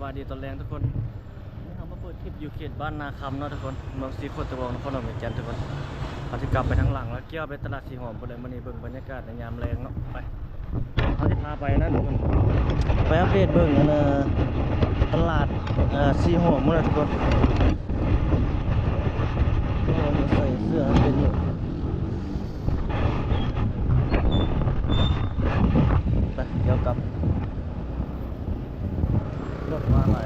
บายดีตอนแรงทุกคนนี่เรามาเปิดคลิปอยู่เขตบ้านนาคำเนาะทุกคนเมืองศรีโคตรวงนครหลวงจันทร์ทุกคนเขาจะกลับไปทางหลังแล้วเกี่ยวไปตลาดสีหอมไปเลยวันนี้เบิ่งบรรยากาศในยามแรงเนาะไปเขาจะพาไปนะทุกคนไปอัปเดตเบิ่งตลาดสีหอมเนาะทุกคนโอ้ยใส่เสื้อเป็นอยู่ไปเดี๋ยวกลับรถมาไหล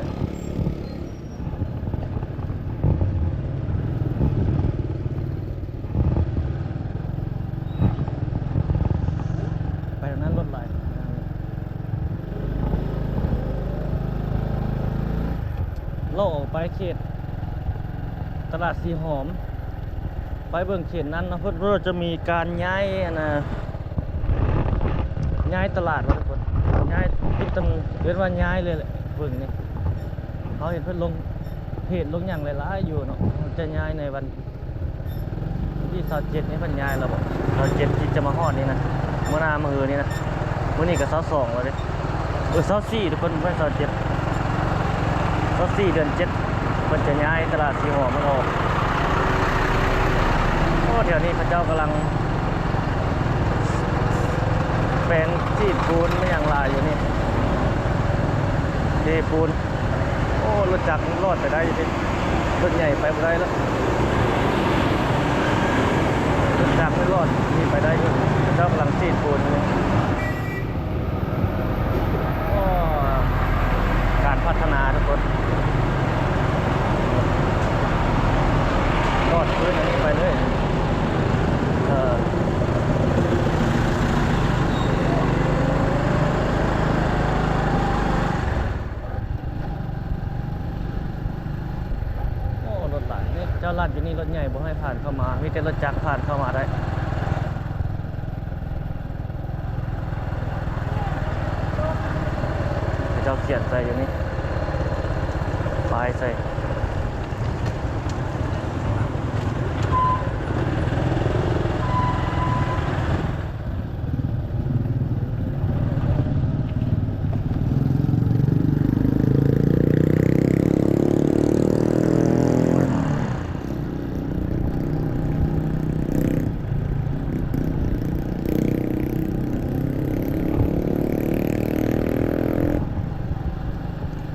ไปทางนั้นรถไหลเราออกไปเขตตลาดสีหอมไปเบิ่งเขตนั้นนะเพื่อนเราจะมีการย้ายย้ายตลาดทุกคนย้ายพิจเรียกว่าย้ายเลยแหละเบิ่งนี่เขาเห็นเพื่อนลงเพจลงอย่างหลายๆอยู่เนาะจะย้ายในวันที่27นี้เพิ่นย้ายแล้วบอก27ที่จะมาฮอดนี่นะเมื่อหน้ามือนี่นะมื้อนี้ก็22แล้วเด้24ทุกคนเพิ่น27 24เดือน7เพิ่นจะย้ายตลาดสีหอมมันออกโอ้แถวนี้พระเจ้ากำลังแปลงจีดปูนไม่อย่างลายอยู่นี่เทปูนโอ้รถจักรรอดไปได้ยังรถใหญ่ไปไม่ได้แล้วรถจักรไม่รอดนี่ไปได้อยู่เจ้ากำลังจีดปูนเลยโอ้การพัฒนาทุกคนรอดพื้นอันนี้ไปเลยเจ้าลัดอยู่นี่รถใหญ่บ่ให้ผ่านเข้ามามีแต่รถจักรผ่านเข้ามาได้เจ้าเขียนใส่อยู่นี่ปลายใส่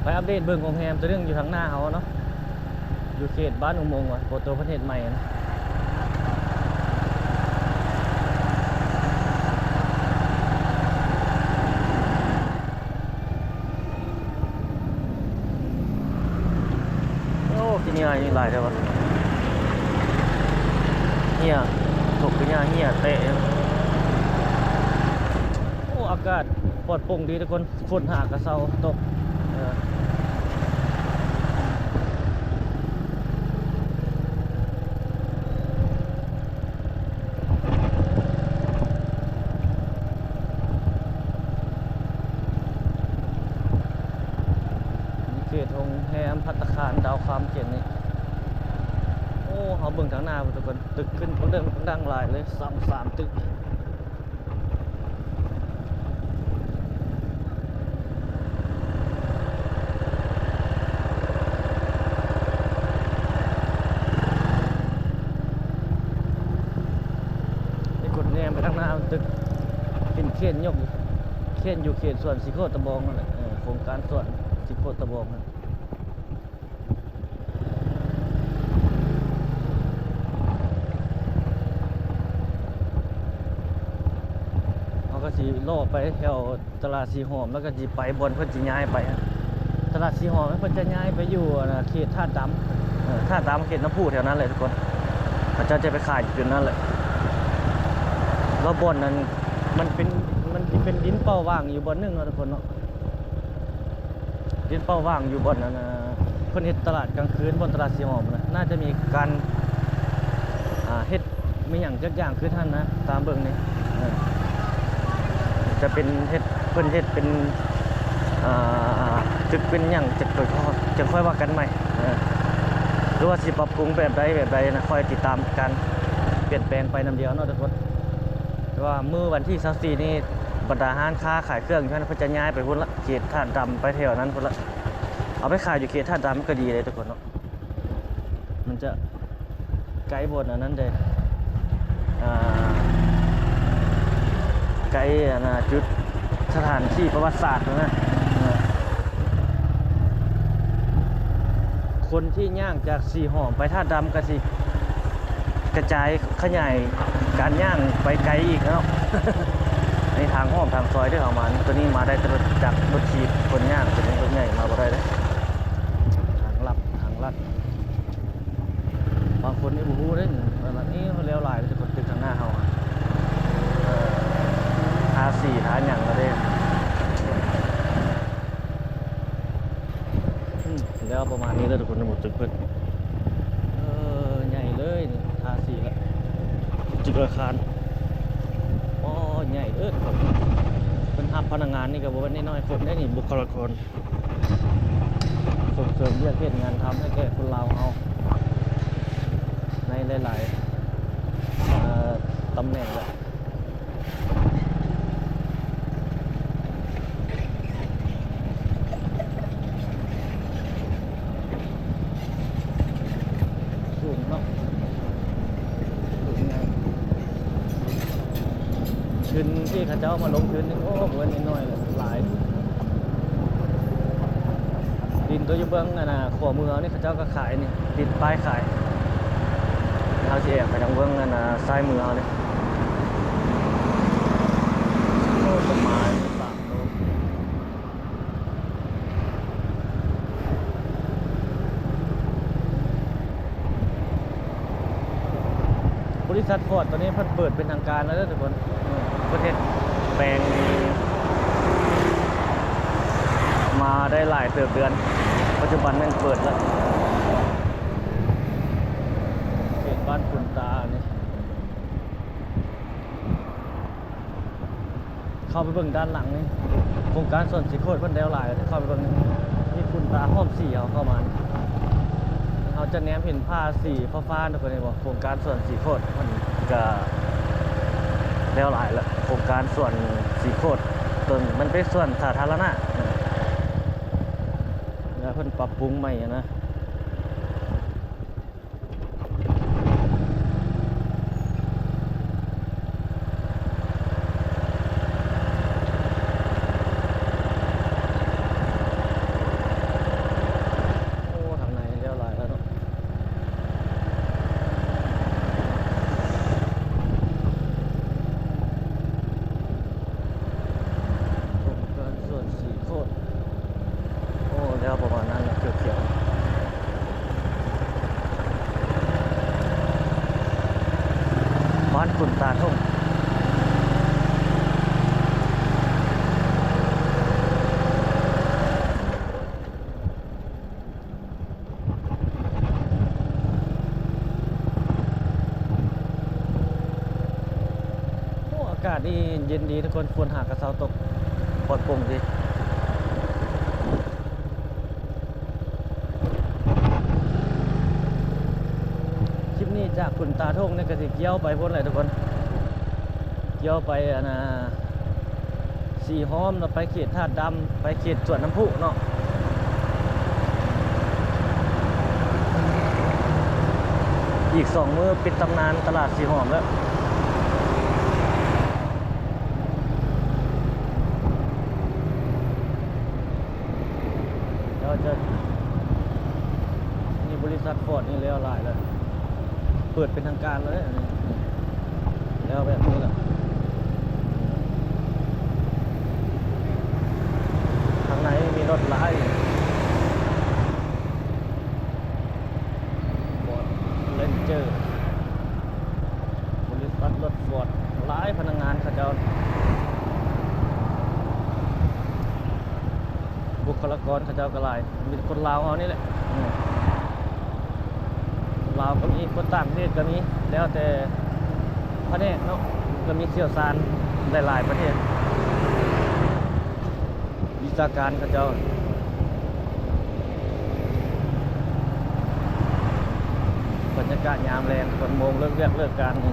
ไปอัปเดตเบิ่งโรงแรมตัวเรื่องอยู่ทางหน้าเขาเนาะอยู่เขตบ้านอุโมงค์ว่ะโปรโตประเทศใหม่นะโอ้ที่นี่อะไรนี่หลายเลยวะเหี้ยตกที่นี่เหี้ยเตะโอ้อากาศปลอดโปร่งดีทุกคนฝนหากระเซาตกเขตโรงแรมภัตตาคารดาวคำเขตนี้โอ้เขาเบิ่งทางหน้าทุกคนตึกขึ้นเพิ่งดังหลายเลย3ตึกไปทางหน้าตึกเป็นเขตยกเขตอยู่เขตส่วนสีโคตรตะบองนั่นแหละโครงการส่วนสีโคตรตะบองนั่นเขาก็สีล่อไปแถวตลาดสีหอมแล้วก็จีไปบนเพื่อจีย้ายไปตลาดสีหอมเพื่อจะย้ายไปอยู่เขตท่าดำท่าดำเขตน้ำพุแถวนั้นเลยทุกคนอาจารย์จะไปขายอยู่นั่นเลยแล้วบนนั้นมันเป็นดินเป้าว่างอยู่บนนึงทุกคนเนาะดินเป้าว่างอยู่บนนั้นเพิ่นเฮ็ดตลาดกลางคืนบนตลาดสีหอมนะน่าจะมีการเฮ็ดมีอย่างจักอย่างคือท่านนะตามเบิ่งนี่จะเป็นเฮ็ดเพิ่นเฮ็ดเป็นตึกเป็นอย่างจะค่อยว่ากันใหม่หรือว่าสิปรับปรุงแบบใดนะค่อยติดตามการเปลี่ยนแปลงไปนำเดียวเนาะทุกคนว่ามื้อวันที่24นี่ บรรดาห้างค้าขายเครื่องท่านเพิ่นจะย้ายไปพุ่นละเขตท่าดำไปแถวนั้นพุ่นละ เอาไปขายอยู่เขตท่าดำก็ดีเลยทุกคนเนาะมันจะไกลบนอันนั้นเลยไกลจุดสถานที่ประวัติศาสตร์นะคนที่ย่างจากสีหอมไปท่าดำก็สิกระจายขยายการย่างไปไกลอีกเนาะ ในทางห้อมทางซอยที่เขามาตัวนี้มาได้ตลอดจากรถขีดคนย่างเป็นรถใหญ่มาบ่ได้เลยทางลัดบางคนนี่บู๊ได้แบบนี้เขาเลี้ยวลายจะกดตึกทางหน้าเขาทาสีทาหยั่งก็ได้แล้วประมาณนี้แล้วทุกคนหมดตึกเพิ่นใหญ่เลยนี่ทาสีแล้วจุดอาคารใหญ่ครับเป็นทับพนักงานนี่ก็บอกว่าน้อยๆคนได้นี่บุคลากรส่งเสริมเรื่องเพศงานทำให้แก่คนลาวเอาในหลายๆตำแหน่งแหละสูงเนาะขึ้นที่ข้าเจ้ามาลงทุนนี่โอ้เงินนิดหน่อยเลยหลายดินตัวอยู่เบื้องขวามือนี่ข้าเจ้าก็ขายนี่ดินป้ายขายเอาเสียไปทางเบื้องซ้ายมือเอาเนี่ยโอ้ต้นไม้3 โลบริษัทฟอร์ดตอนนี้เพิ่งเปิดเป็นทางการแล้วทุกคนประเทศแปลงมาได้หลายเดือนปัจจุบันมันเปิดแล้วเขตบ้านคุณตาเนี่ยเข้าไปเบิ่งด้านหลังนี่โครงการส่วนสีโคตรเพิ่นได้หลายเข้าไปเบิ่งนี่คุณตาห้อมสีเขาเข้ามาเขาจะแนมเห็นผ้าสีฟ้าๆทุกคนเลยบอกโครงการส่วนสีโคตรมันก็แล้วหลายแล้วโครงการส่วนสีโคตรต้นมันเป็นส่วนสาธารณะแล้วเพิ่นปรับปรุงใหม่นะโอ้ทางในแล้วหลายแล้วเนาะแล้วประมาณนั้นเขียวๆบ้านคุณตาทุ่งอากาศนี่เย็นดีทุกคนควรหากระเช้าตกปลอดโปร่งดีนี่จากคุณตาทงนี่ก็สิเกี่ยวไปพ้นเลยทุกคนเกี่ยวไปสีหอมเราไปเขตธาตุดำไปเขตสวนน้ำพุเนาะอีก2 มื้อปิดตำนานตลาดสีหอมแล้วเราจะนี่บริษัทฟอร์ดนี่เลี้ยวหลายแล้วเปิดเป็นทางการเลยแล้วแบบนี้แหละทางไหนมีรถหลายฟอร์ดเรนเจอร์บริษัทรถฟอร์ดหลายพนักงานเขาเจ้าบุคลากรเขาเจ้าก็หลายมีคนลาวเอานี่แหละลาวก็มีคนต่างประเทศก็มีแล้วแต่ประเทศเนาะก็มีเชี่ยวชาญหลายประเทศวิชาการเขาเจ้าบรรยากาศยามแรงคนโมงเลิกการน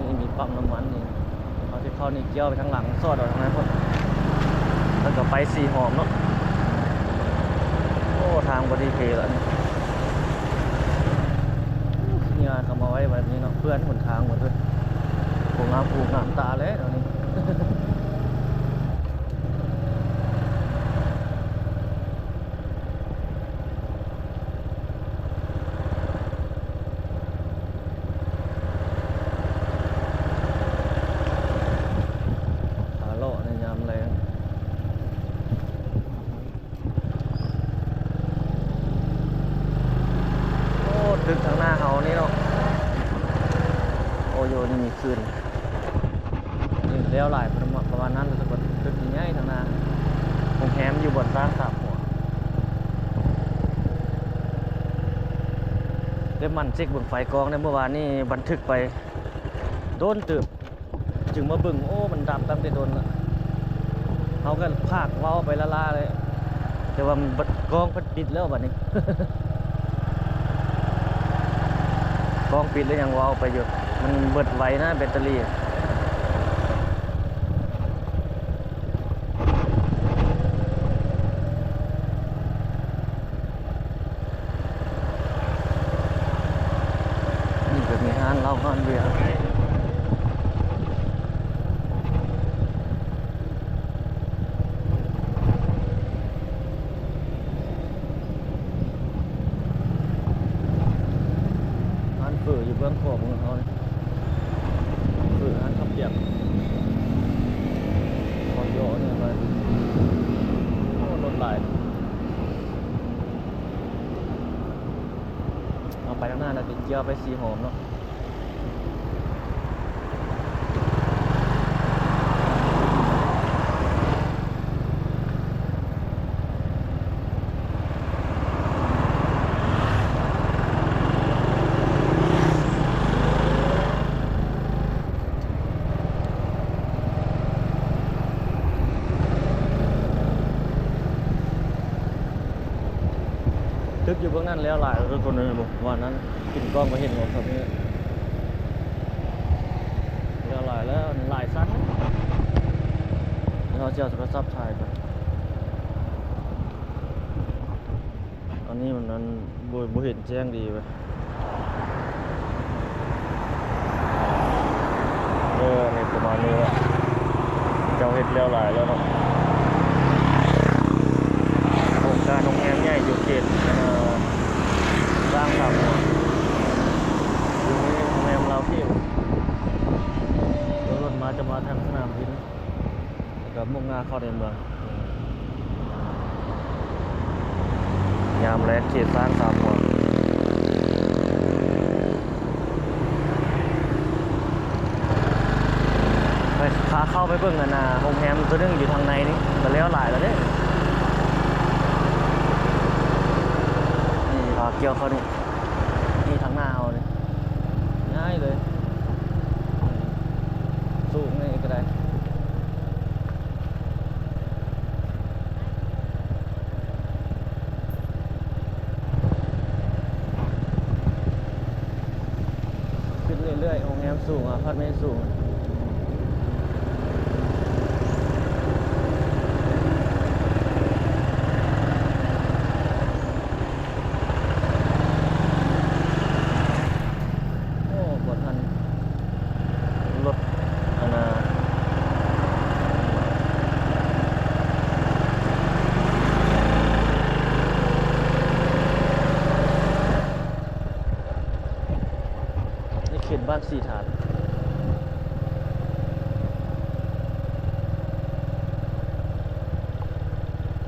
ี่มีปั๊มน้ำมันนี่เขาที่ เขานี่เกี่ยวไปทางหลังซอดออกทางนั้นพุ่นแล้วก็ไปสีหอมเนาะโอ้ทางบดีเพแล้วนี่เนี่ยเขามาไว้แบบนี้เนาะเพื่อนหนทางหมดเลยผูงามตาเลยตอนนี้ ขาเลาะในยามแรงโอ้ตึกทางหน้าเฮานี่เนาะโอโยนี่มีคืนนี่แล้วหลายประมาณนั้นแล้วก็ตึกใหญ่ทางหน้าโรงแรมอยู่บนสร้างสามหัวเดี๋ยวมันเช็คเบิ่งไฟกองในเมื่อวานนี่บันทึกไปโดนตึกจึงมาเบิ่งโอ้มันดับตั้งแต่โดนละเขาก็พากเว้าไปละลาเลยแต่ว่ามันกองมันปิดแล้วบัดนี้ กองปิดแล้วยังเว้าไปอยู่มันเบิดไวนะแบตเตอรี่นี่ก็มีห้านเหล้าห้านเบียร์ฝืออยู่เบื้องขวาของเขาเลยฝือร้านขับเปียกคอนโดเนี่ยไปโอ้รถไหลเอาไปข้างหน้าแล้วติดเกียวไปสีหอมเนาะตึกอยู่เบื้องนั้นแล้วหลายทุกคนเลยบอกวันนั้นกินกล้องไปเห็นของเขาเนี่ยแล้วหลายแล้วหลายสั้นเราจะเอาโทรศัพท์ถ่ายไปอันนี้มันนั้นบ่เห็นแจ้งดีไปในประมาณนี้เจ้าเห็ดแล้วหลายแล้วเนาะโครงการโรงแรมใหญ่อยู่เขตสร้างสามหัวอยู่ในโรงแรมเราที่รถมาจะมาทางสนามบินกับมุ่งหน้าเข้าในเมืองยามแรกเขตสร้างสามหัวไปขาเข้าไปเบิ่งกันนะโรงแรมตัวนึงอยู่ทางในนี่แต่แล้วหลายแล้วเด้เกี่ยวเขานี่ทางหน้าเอาเลยง่ายเลยสูงนี่ก็ได้ขึ้นเรื่อยๆโรงแรมสูงพัดไม่สูงเขตบ้านสีฐาน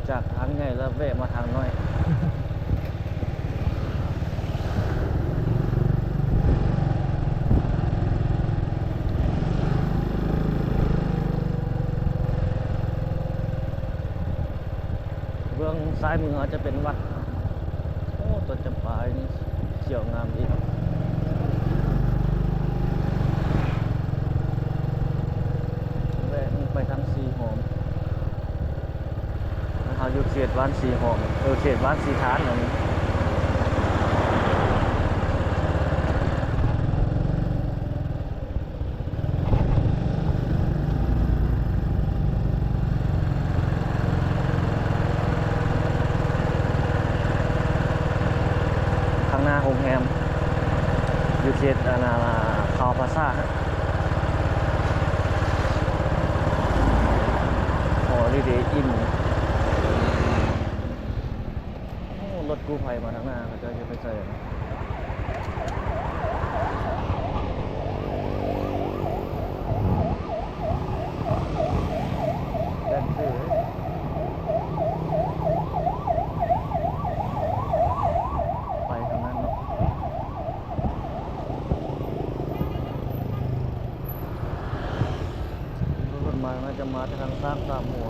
จากทางใหญ่แล้วแวะมาทางน้อยเบื้องซ้ายมืออาจจะเป็นวัดโอ้ต้นจำปานี่เขียวงามดีไปทางสีหอมเราอยู่เขตบ้านสีหอมเขตบ้านสีฐานอย่างนี้ แรมอยู่เขตคาวพลาซ่าโอ้ดีดีอิ่มโอ้รถกู้ภัยมาทางหน้าเขาจะไปใส่แดนซื้อไปทางนั้นเนาะรถมาน่าจะมาทางซ้ำสามหัว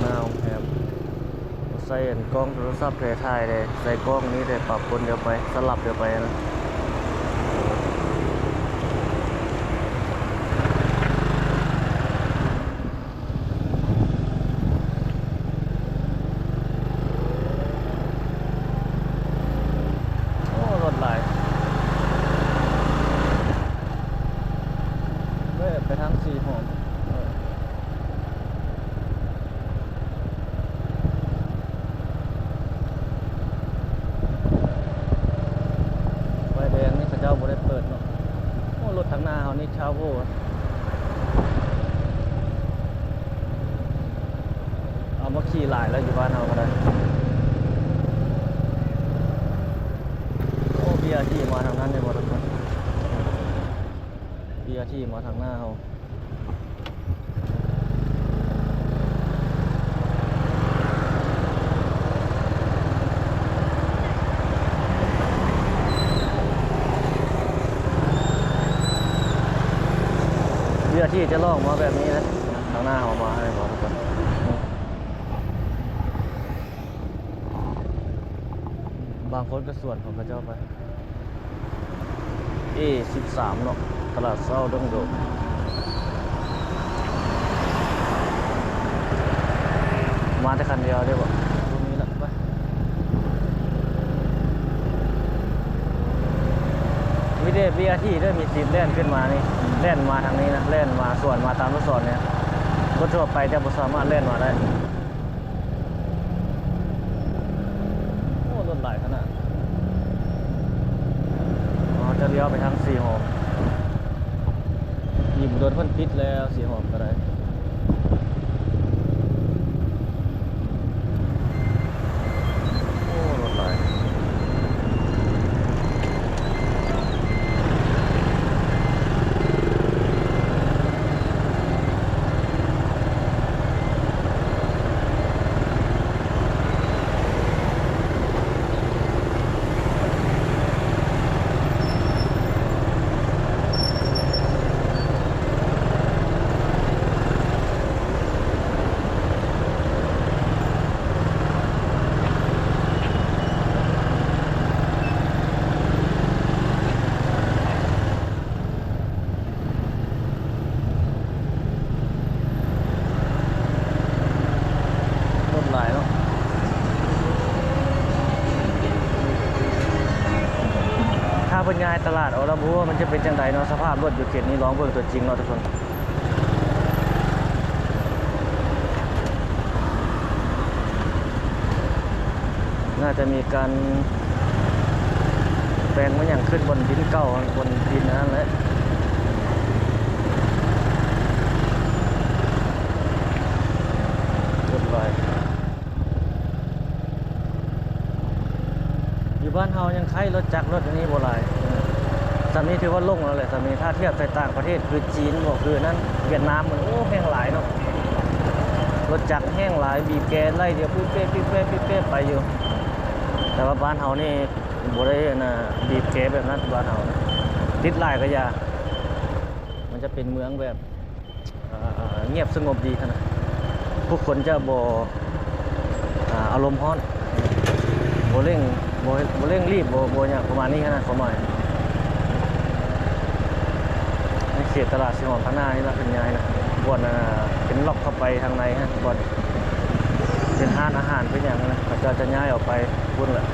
หน้าของแรมใส่กล้องโทรศัพท์ถ่ายเลยใส่กล้องนี้เลยปรับคนเดียวไปสลับเดียวไปนะโอ้รถหลายเว้ยไปทางสีหอมไฟแดงนี่เขาเจ้าบ่ได้เปิดเนาะโอ้รถทางหน้าเขานี่ชาวโว้เอามาขี่หลายแล้วอยู่บ้านเราก็ได้โอ้เบียร์ที่มาทางนั้นเลยบ่ทุกคนเบียร์ที่มาทางหน้าเขาเบียร์ที่จะลอกมาแบบนี้นะทางหน้าเขามาให้บ่ทุกคนบางคนก็ส่วนของเขาเจ้าไป A13 เนาะตลาดเช้าดงโดมมาแต่คันเดียวได้บ่ตรงนี้ละไปวิดีโอ BRT ด้วยมีจีบแล่นขึ้นมานี่แล่นมาทางนี้นะแล่นมาส่วนมาตามรถสอนเนี่ยรถทั่วไปจะบ่สามารถแล่นมาได้โอ้รถหลายขนาดจะเลี้ยวไปทางสีหอมยิบโดนเพิ่นปิดแล้วสีหอมก็ได้โอ้รถหลายหลายเนาะถ้าเพิ่นย้ายตลาดเอาแล้วบ่ว่ามันจะเป็นจังไดเนาะสภาพรถอยู่เขตนี้ลองเบิ่งตัวจริงเนาะทุกคนน่าจะมีการแปลงมันอย่างขึ้นบนดินเก่าบนดินนั่นแหละรถลอยอยู่บ้านเฮายังใช้รถจักรรถอันนี้บ่หลายสามีถือว่าลงแล้วแหละสามีถ้าเทียบไปต่างประเทศคือจีนบ่คือนั้นเวียดนามมันโอ้แห้งหลายเนาะรถจักรแห้งหลายบีบแกนไล่เดียวปิ๊บเป๊ะปิ๊บเป๊ะปิ๊บเป๊ะไปอยู่แต่ว่าบ้านเฮานี่บ่ได้น่ะบีบแกแบบนั้นบ้านเฮาติดหลายก็อย่ามันจะเป็นเมืองแบบเงียบสงบดีขนาดผู้คนจะบ่อารมณ์ร้อนบ่เร่งบ่เร่งรีบบ่อย่างประมาณนี้ขนาดประมาณในเขตตลาดสีหอมข้างหน้านี่ละเป็นย้ายนะบ่อนเป็นล็อกเข้าไปทางในฮะบ่อนเป็นร้านอาหารเป็นอย่างนั้นนะเขาจะย้ายออกไปพุ่นแหละ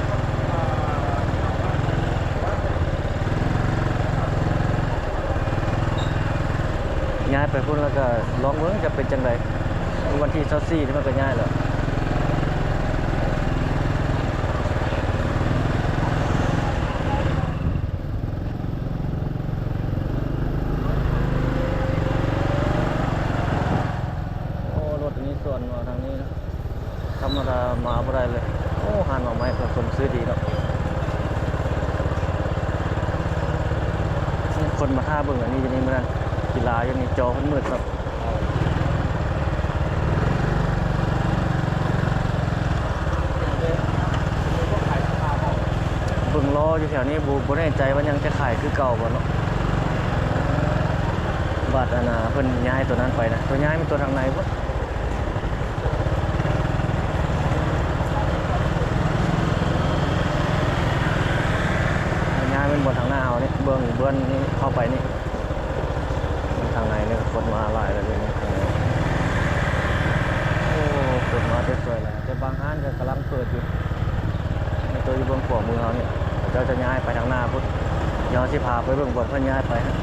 ย้ายไปพุ่นแล้วก็ลองเบิ่งจะเป็นจังไดวันที่24นี่มันก็ย้ายแล้ว ซื้อดีเนาะคนมาท่าเบิ่งอันนี้จะนี่มันกีฬาอย่างนี้จอมันมืดครับเบิ่งล้ออยู่แถวนี้บ่แน่ใจว่ายังจะขายคือเก่าบ่เนาะบัดอันน่ะเพิ่นย้ายตัวนั้นไปนะตัวย้ายเป็นตัวทางในบ่ย้ายเป็นบนทางหน้าเฮานี่เบื้องนี่เข้าไปนี่ทางในนี่คนมาหลายเลยนี่โอ้คนมาเต็มเลยแหละแต่บางห้านก็กำลังเปิดอยู่ในตัวอยู่เบื้องขวามือเขาเนี่ยเจ้าจะย้ายไปทางหน้าพุทธย้อนสิพาไปเบื้องบนเพื่อนย้ายไปฮะ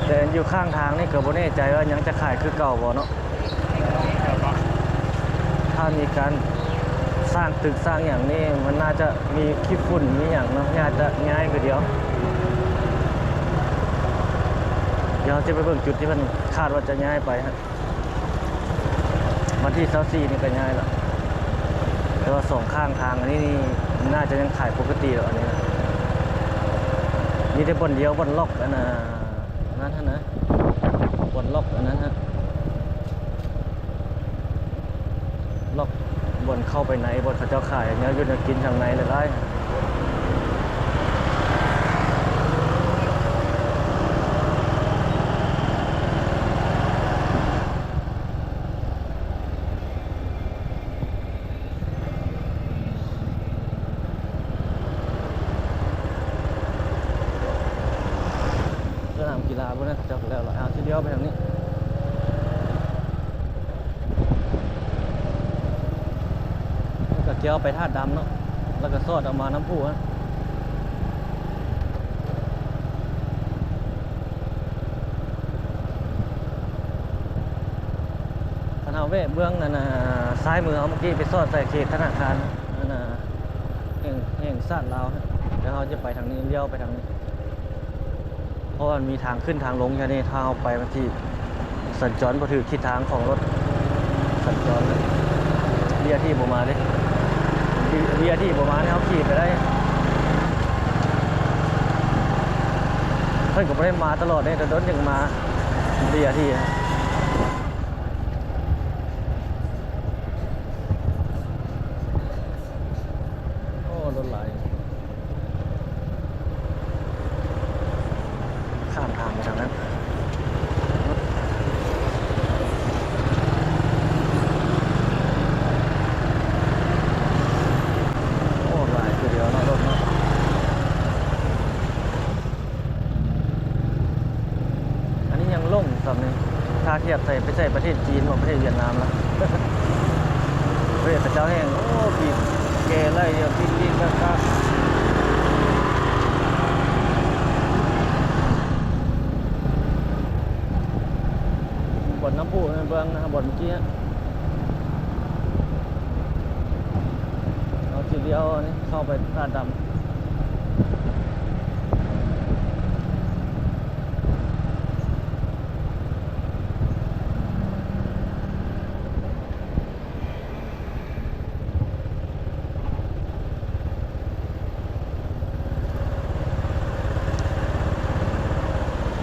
แต่อยู่ข้างทางนี่ก็บ่แน่ใจว่ายังจะขายคือเก่าบ่เนาะถ้ามีการสร้างตึกสร้างอย่างนี้มันน่าจะมีขี้ฝุ่นมีอย่างเนาะน่าจะง่ายกว่าเดียวเดี๋ยวจะไปเบิ่งจุดที่มันคาดว่าจะย้ายไปฮะวันที่24นี่ก็ย้ายแล้วแต่ว่าสองข้างทางอันนี้นี่น่าจะยังขายปกติแล้วอันนี้มีแต่บนเดียวบนล็อกอันนั้นฮะนะบนล็อกอันนั้นฮะล็อกบนเข้าไปไหนบนเขาเจ้าขายเนื้อยืนกินทางในเลยได้สนามกีฬาพวกนั้นจะแล้วล่ะทีเดียวไปทางนี้เกี่ยวไปท่าดำเนาะแล้วก็ซอดออกมาน้ำพุฮะธนาเวเบื้องนั่นซ้ายมือเขาเมื่อกี้ไปซอดใส่เขตธนาคารนั่นแห่งชาติลาวฮะแล้วเขาจะไปทางนี้เลี้ยวไปทางนี้เพราะมันมีทางขึ้นทางลงแค่นี้ถ้าเอาไปบางทีสัญจรบ่ถือทิศทางของรถสัญจรเลยเรียที่ผมมาดิเบียร์ที่ประมาณนี้เขาขี่ไปได้เพื่อนก็ไม่ได้มาตลอดเนี่ยแต่โดนยังมาเบียร์ที่โอ้รถไหลข้ามทางไปทางนั้นถ้าเทียบใส่ไปใส่ประเทศจีนกับประเทศเวียดนามแล้วประเทศพระเจ้าแห่งโอ้ปีเกลเลยเดียวปีก็บนน้ำพุในเบื้องนะครับบนเมื่อกี้เอาทีเดียวนี่เข้าไปท่าดำ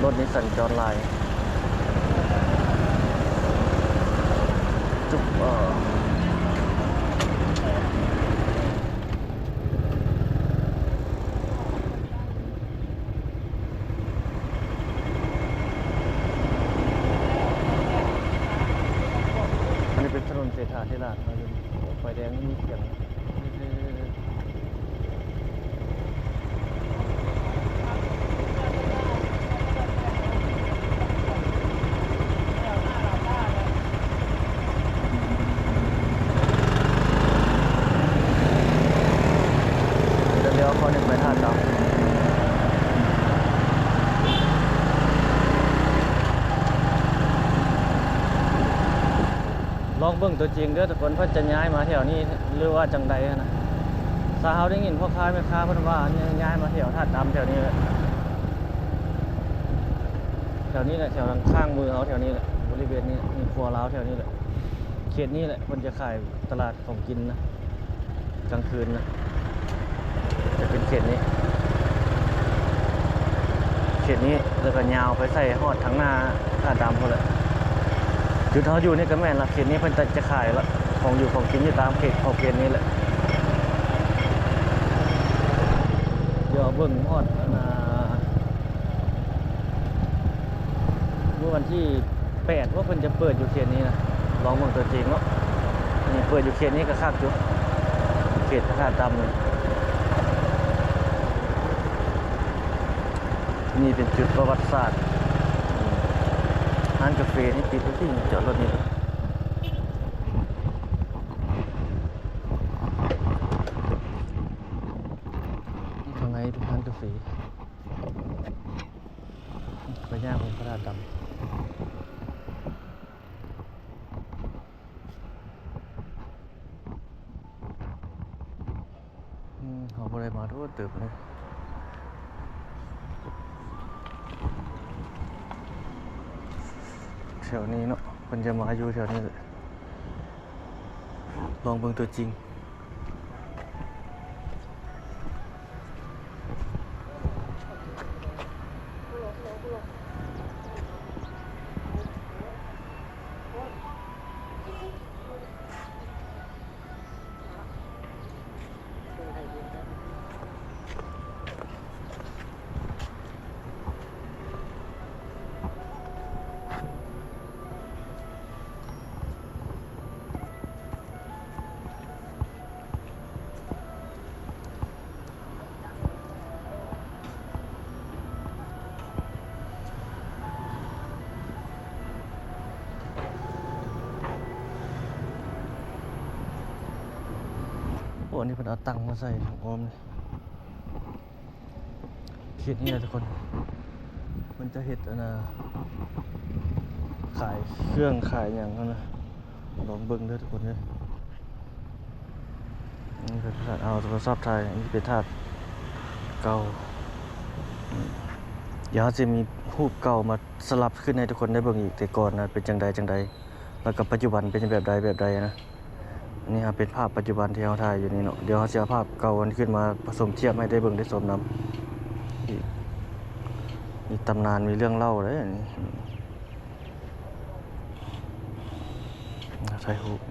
รถนี้สัญจรลายจุ๊บอันนี้เป็นถนนเศรษฐาธิราชไฟแดงมีเสียงเขาเนี่ยไปท่าดำลองเบิ่งตัวจริงเด้อทุกคนเพิ่นจะย้ายมาแถวนี้หรือว่าจังใดนะสาวได้ยินพ่อค้าแม่ค้าเพิ่นว่าย้ายมาแถวท่าดำแถวนี้แหละแถวนี้แหละแถวข้างมือเขาแถวนี้แหละบ่ ริเวณนี้มีครัวร้าวแถวนี้แหละเขตนี้แหละคนจะขายตลาดของกินนะกลางคืนนะจะเป็นเขตนี้แล้วก็ยาวไปใส่ฮอดทั้งหน้าท่าดำหมดเลยจุดเขาอยู่นี่ก็แม่นละเขตนี้เพิ่นจะขายละของอยู่ของกินอยู่ตามเขตของเขตนี้แหละเดี๋ยวเบิ่งฮอดเมื่อวันที่8ว่าเพิ่นจะเปิดอยู่เขตนี้นะลองเบิ่งตัวจริงเนาะนี่เปิดอยู่เขตนี้ก็คักอยู่เขตท่าดำนี่เป็นจุดประวัติศาสตร์ร้านกาแฟนี่ปิดทุกที่จอดรถนี่ข้างในเป็นร้านกาแฟไปย่างบนพระธาตุดำเขาบ่ได้มาทั่วตึกเลยแถวนี้เนาะมันจะมาอยู่แถวนี้เลยลองเบิ่งตัวจริงโอ้นี่เพิ่นเอาตังค์มาใส่ถุงออมนี่เขตนี้นะทุกคนมันจะเฮ็ดขายเครื่องขายอย่างนั้นนะลองเบิ่งเด้อทุกคนเด้อนี่เป็นถาดเอาโทรศัพท์ถ่ายนี่เป็นถาดเก่าเดี๋ยวจะมีรูปเก่ามาสลับขึ้นให้ทุกคนได้เบิ่งอีกแต่ก่อนนะเป็นจังใดแล้วก็ปัจจุบันเป็นแบบใดนะอันนี้ครับเป็นภาพปัจจุบันที่เราถ่ายอยู่นี่เนาะเดี๋ยวเขาจะเอาภาพเก่าอันขึ้นมาผสมเทียบให้ได้เบิ่งได้ชมนำมีตำนานมีเรื่องเล่าเลยอันนี้ถ่ายรูป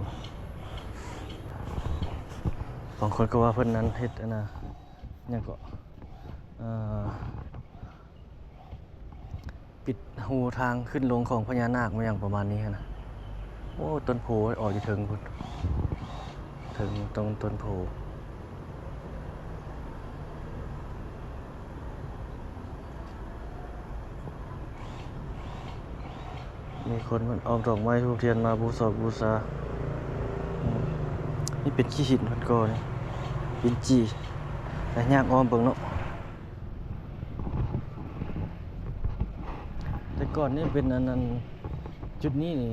บางคนก็ว่าเพิ่นนั้นเฮ็ดยังก็ปิดหูทางขึ้นลงของพญานาคมาอย่างประมาณนี้นะโอ้ต้นโพออกอยู่ถึงพุ่นถึงตรงต้นโพมีคนมันเอาดอกไม้ทูบเทียนมาบูชานี่เป็นขี้หินมันก็นี่เป็นจีแต่ยากอ้อมเบิ่งเนาะแต่ก่อนนี่เป็นนั้นจุดนี้นี่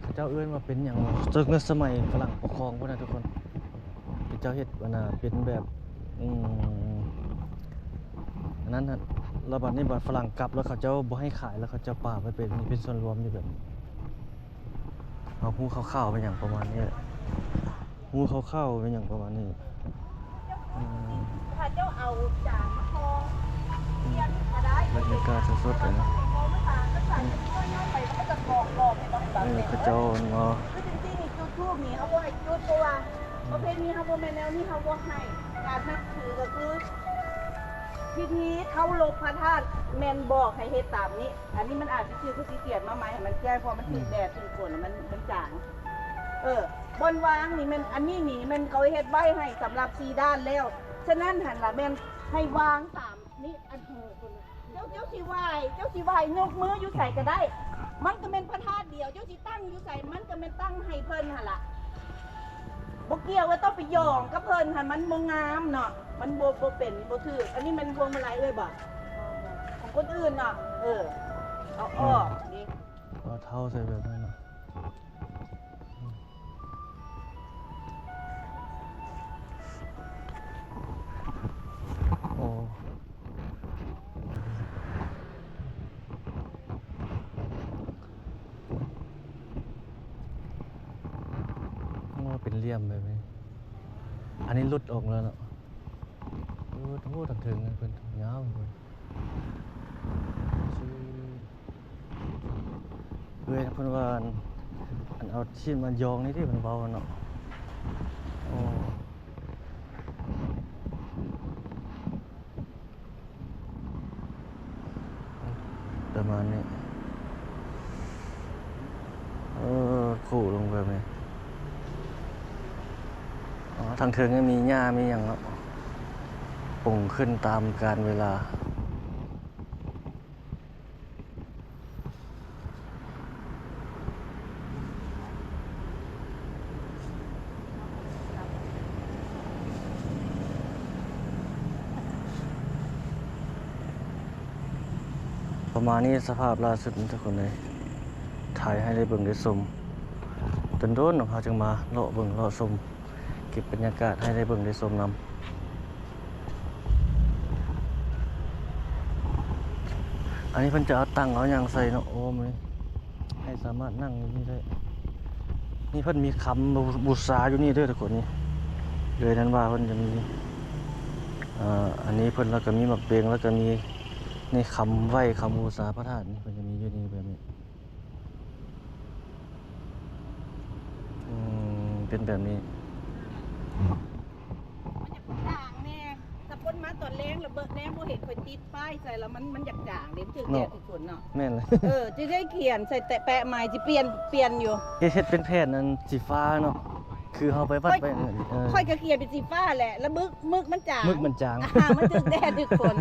เขาเจ้าเอื้อนว่าเป็นอย่างจากในสมัยฝรั่งปกครองพวกนั้นทุกคนเป็นเจ้าเฮ็ดเป็นแบบอันนั้นนะระบาดนี้บัดฝรั่งกลับแล้วเขาเจ้าบ่ให้ขายแล้วเขาเจ้าป่าไปเป็นส่วนรวมอยู่แบบนี้เอาหูข้าวๆเป็นอย่างประมาณนี้หูข้าวๆเป็นอย่างประมาณนี้ถ้าเจ้าเอาจานมาคอเทียนก็ได้บรรยากาศสดๆเลยนะกระเจ้าเนาะคือจริงๆนี่จุดทูบนี่เขาบ่ให้จุดเพราะว่าประเพณีเขาบ่แม่นแนวนี้เขาบ่ให้การนับถือก็คือพิธีเข้าลบพระธาตุแม่นบอกให้เฮ็ดตามนี้อันนี้มันอาจจะคือขี้เกียจมาไหมให้มันแก้พอมันถึงแดดถึงฝนมันจางบนวางนี่มันอันนี้นี่มันเขาเฮ็ดไว้ให้สำหรับ4ด้านแล้วฉะนั้นหันล่ะแม่นให้วางตามนี้อันเจ้าสิไหว้ยกมืออยู่ใส่ก็ได้มันก็เป็นพระธาตุเดียวเจ้าสิตั้งอยู่ใส่มันก็เป็นตั้งให้เพิ่นหั่นล่ะบ่เกี่ยวว่าต้องไปย่องกับเพิ่นหั่นมันบ่งามเนาะมันบ่เป็นบ่ถูกอันนี้มันพวงมาลัยเอ้ยบ่ของคนอื่นเนาะเอาออกนี่เอาเท้าใส่แบบนั้นเนาะโอ้ เป็นเหลี่ยมแบบนี้อันนี้หลุดออกแล้วเนาะโอ้โหถึงเพิ่นยาวเพิ่นเพิ่นว่าอันเอาชิ้นมันยองนี่ที่มันเบาเนาะโอ้ประมาณนี้ขู่ลงแบบนี้อ๋อทางเทิงก็มีหญ้ามีอย่างเนาะปุ่งขึ้นตามกาลเวลาประมาณนี้สภาพล่าสุดทุกคนเลยถ่ายให้ได้เบิ่งได้ชมจนโดนเขาจึงมาเลาะเบิ่งเลาะชมเก็บบรรยากาศให้ได้เบิ่งได้ชมนำอันนี้เพิ่นจะเอาตังเอาอย่างใส่เนาะโอ้มเลยให้สามารถนั่งอยู่นี่ได้นี่เพิ่นมีคำบูชาอยู่นี่ด้วยทุกคนนี่เลยนั้นว่าเพิ่นจะมีอันนี้เพิ่นแล้วก็มีหมักเบงแล้วก็มีนี่คำไหว้คำบูชาพระธาตุนี่เพิ่นจะมีอยู่นี่แบบนี้เป็นแบบนี้มันจะจางแน่ถ้าพ้นมาตอนแรงแล้วเบิกแน่บ่เห็นค่อยติดป้ายใส่แล้วมันอยากจางเด้มันถึงแดดถึงฝนเนาะแม่นเลยจะได้เขียนใส่แปะไม้สิเปลี่ยนอยู่เฮ็ดเป็นแผ่นนั้นสีฟ้าเนาะคือเฮาไปวัดไปค่อยก็เขียนเป็นสีฟ้าแหละแล้วมึกมันจางมันจางมันถึงแดดถึงฝน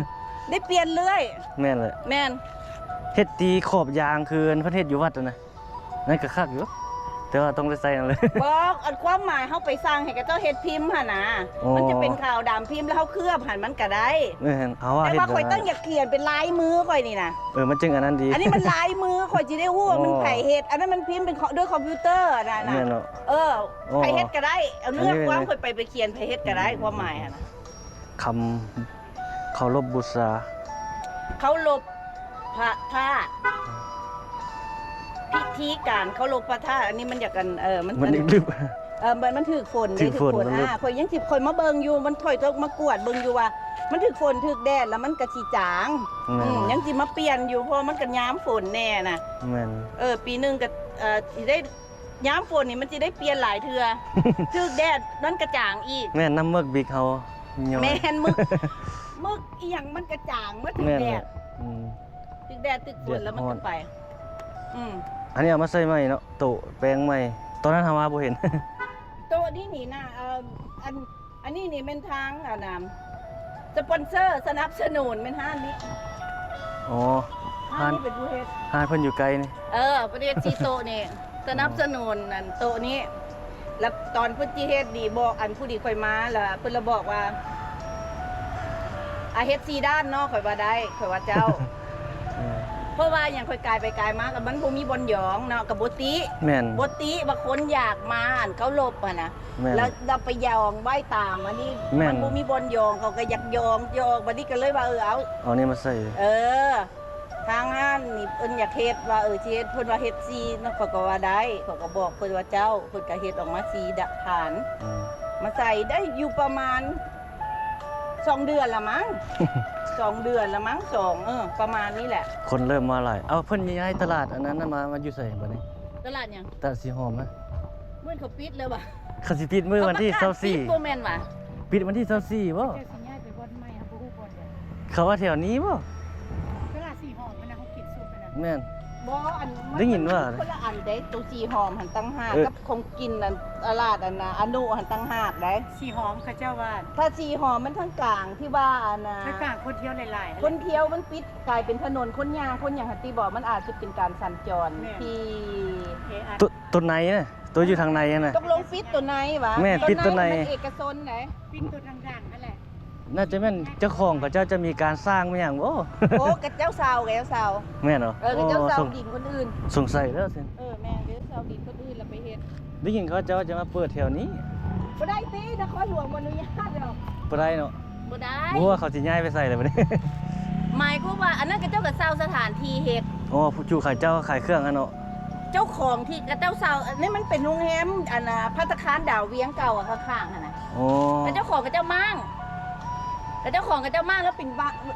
ได้เปลี่ยนเรื่อยแม่นเลยแม่นเฮ็ดตีขอบยางคือประเทศอยู่วัดนะนั่นก็คักอยู่แต่ว่าต้องได้ใส่นั่นเลยบอกอันความหมายเฮาไปสร้างให้กับเจ้าเฮ็ดพิมพ์หั่นน่ะมันจะเป็นขาวดำพิมพ์แล้วเฮาเคลือบหั่นมันก็ได้แม่นเอาแต่ว่าข่อยต้องอยากเขียนเป็นลายมือข่อยนี่นะมันจึงอันนั้นดีอันนี้มันลายมือข่อยสิได้ฮู้ว่ามันไผเฮ็ดอันนั้นมันพิมพ์เป็นด้วยคอมพิวเตอร์น่ะนะไผเฮ็ดก็ได้เอาเนื้อความข่อยไปเขียนไผเฮ็ดก็ได้ความหมายหั่นน่ะคำเคารพบูชาเคารพพระธาตุพิธีการเคารพพระธาตุอันนี้มันอยากกันมันลึกมันถือฝนได้ถือฝนข่อยยังสิข่อยมาเบิ่งอยู่มันข่อยต้องมากวดเบิ่งอยู่ว่ามันถือฝนถือแดดแล้วมันก็สิจางยังสิมาเปลี่ยนอยู่เพราะมันก็ย้ำฝนแน่น่ะแม่นปีนึงก็สิได้ย้ำฝนนี่มันสิได้เปลี่ยนหลายเทื่อถือแดดนั่นกระจ่างอีกแม่นน้ำมึกบิ๊กเฮาแม่นมึกอีหยังมันกระจ่างมันถือแดดถือแดดถือฝนแล้วมันก็ไปอันนี้เอามาใส่ใหม่เนาะโต๊ะแปลงใหม่ตอนนั้นทำมาบ่เห็นโต๊ะนี่นี่นะอันนี้นี่เป็นทางสปอนเซอร์สนับสนุนเป็นห้างนี้ห้างนี้เป็นผู้เฮ็ดห้างเพิ่นอยู่ไกลนี่ประเทศซีโตนี่สนับสนุนนั่นโต๊ะนี้แล้วตอนเพิ่นที่เฮ็ดดีบอกอันผู้ดีค่อยมาแล้วเพิ่นละบอกว่าเฮ็ด4ด้านเนาะค่อยว่าได้ค่อยว่าเจ้าเพราะว่าอย่างค่อยกายไปกายมากับมันบ่มีบอลหยองเนาะกับบ่ติแม่นบ่ติบางคนอยากมาเขาลบนะแล้วเราไปยองไหว้ตามอันนี้มันบ่มีบอลหยองเขาก็อยากยองบัดนี้ก็เลยว่าเอานี่มาใส่ทางงานนี่เพิ่นอยากเฮ็ดว่าสิเฮ็ดเพิ่นว่าเฮ็ด4เนาะก็ว่าได้เขาก็บอกเพิ่นว่าเจ้าเพิ่นก็เฮ็ดออกมา4ฐานมาใส่ได้อยู่ประมาณ2 เดือนละมั้ง2 เดือนละมั้งประมาณนี้แหละคนเริ่มมาหลายเพิ่นย้ายตลาดอันนั้นมาอยู่ใส่บัดนี้ตลาดหยังตลาดสีหอมมั้ยมื้อเขาปิดเลยว่ะเขาสิปิดมื้อวันที่24บ่แม่นว่ะปิดวันที่24บ่จะสิย้ายไปบ่อนใหม่บ่ฮู้บ่อนเด้เขาว่าแถวนี้บ่ตลาดสีหอมมันน่ะเขากินซุปมันน่ะแม่นบ่อันได้ยินว่าคนละอันเด้ตัวสีหอมหันตั้ง5กับของกินอันตลาดอันน่ะอนุหันตั้ง5ได้สีหอมเขาเจ้าว่าถ้าสีหอมมันทั้งกลางที่ว่าอันน่ะทั้งกลางคนเที่ยวหลายๆคนเที่ยวมันปิดกลายเป็นถนนคนย่างคนหยังหันติบอกมันอาจจะเป็นการสัญจรที่ตัวไหนน่ะตัวอยู่ทางในน่ะตกลงปิดตัวไหนวะแม่ปิดตัวไหนมันเอกชนไหนปิดตัวดังๆนั่นแหละน่าจะแม่นเจ้าของกับเจ้าจะมีการสร้างมั้ยหยังโอ้กับเจ้าสาวแม่นเหรอกับเจ้าสาวดินคนอื่นสงสัยแล้วสิแม่เจ้าสาวดินคนอื่นแล้วไปเฮ็ดได้ยินเขาเจ้าจะมาเปิดแถวนี้บ่ได้ตินครหลวงบ่อนุญาตดอกบ่ได้เนาะบ่ได้บ่ว่าเขาสิย้ายไปใส่แล้วบัดนี้หมายความว่าอันนั้นกับเจ้าก็เซาสถานที่เฮ็ดผู้จู่ขายเจ้าขายเครื่องอันเนาะ เจ้าของที่กระเจ้าเซาอันนี้มันเป็นโรงแรมอันน่ะภัตตาคารดาวเวียงเก่าอะข้างๆอะนะ โอ้ กระเจ้าของกระเจ้ามั่งกระเจ้าของกระเจ้ามั่งแล้วเป็น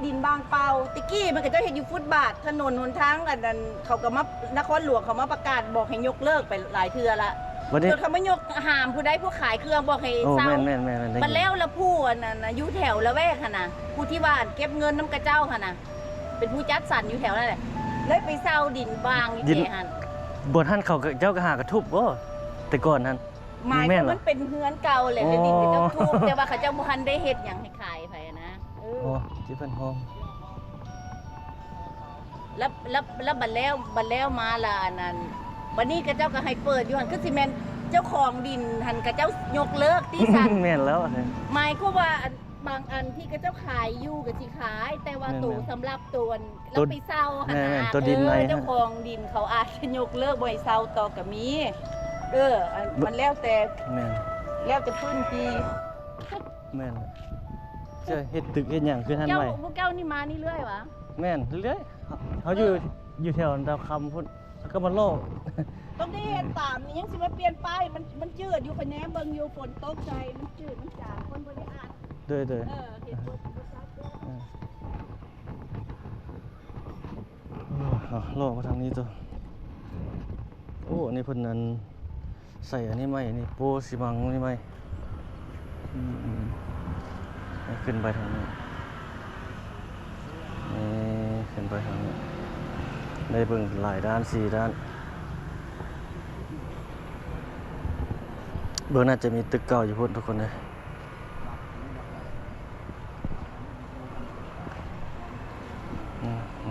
ดินบางเปล่าตะกี้มันกระเจ้าเห็นอยู่ฟุตบาทถนนหนทางอันนั้นเขาก็มานครหลวงเขามาประกาศบอกให้ยกเลิกไปหลายเทื่อละ วันนี้ จนเขาไม่ยกห้ามผู้ใดผู้ขายเครื่องบอกให้ โอ้ เศร้า แม่นได้ มัน ยิน แล้วละผู้อันนั้นน่ะอยู่แถวละแวกค่ะนะผู้ที่ว่าเก็บเงินน้ำกระเจ้าค่ะนะเป็นผู้จัดสรรอยู่แถวนั่นแหละเลยไปเศร้าดินบางอยู่แถวหัน บทท่านเขาก็เจ้าก็หากระทุบบ่แต่ก่อนนั้น หมาย แม่ ว่าน เหรอ มันเป็นเฮือนเก่าแหละเลยดินกระเจ้าทุบแต่ว่าเขาเจ้าบ่ทันได้เฮ็ดหยังให้ขายไปนะโอ้ที่เพิ่นห้อง แล้วบัดแล้วมาละอันนั้นบัดนี้กระเจ้าก็ให้เปิดอยู่หันคือสิแม่นเจ้าของดินหันกระเจ้ายกเลิกที่สั่น แม่นแล้ว หมายก็ว่าอันบางอันที่กระเจ้าขายอยู่ก็สิขาย แต่ว่า แม่นๆ ตัวสำหรับตัวแล้วไปเซาหัน แม่ นะ นๆตัวดินใน เจ้าของดินเขาอาจจะยกเลิกบ่ให้เซาต่อก็มีอันมันแล้วแต่ แม่น แล้วแต่พื้นที่ แม่นจะเฮ็ดตึกเฮ็ดหยังคือท่าน เจ้า ไว้ พวกเจ้านี่มานี่เรื่อยวะ แม่นเรื่อยๆเขาอยู่แถวดาวคำพุ่นแล้วก็มาโลก ต้องได้เห็นตามนี่ยังสิมาเปลี่ยนป้ายมันจืดอยู่คะแนนเบิ่งอยู่ฝนตกใจมันจืดมันจางคนบ่ได้อ่าน เด้อ เห็นบ่ชัดเด้อ โลกมาทางนี้ตัวโอ้อันนี้เพิ่นนั้นใส่อันนี้ไหมนี่โปสิมังนี่ไหมให้ขึ้นไปทางนี้นี่ขึ้นไปทางนี้ได้เบิ่งหลายด้าน4ด้านเบื้องหน้าจะมีตึกเก่าอยู่พุ่นทุกคนเลย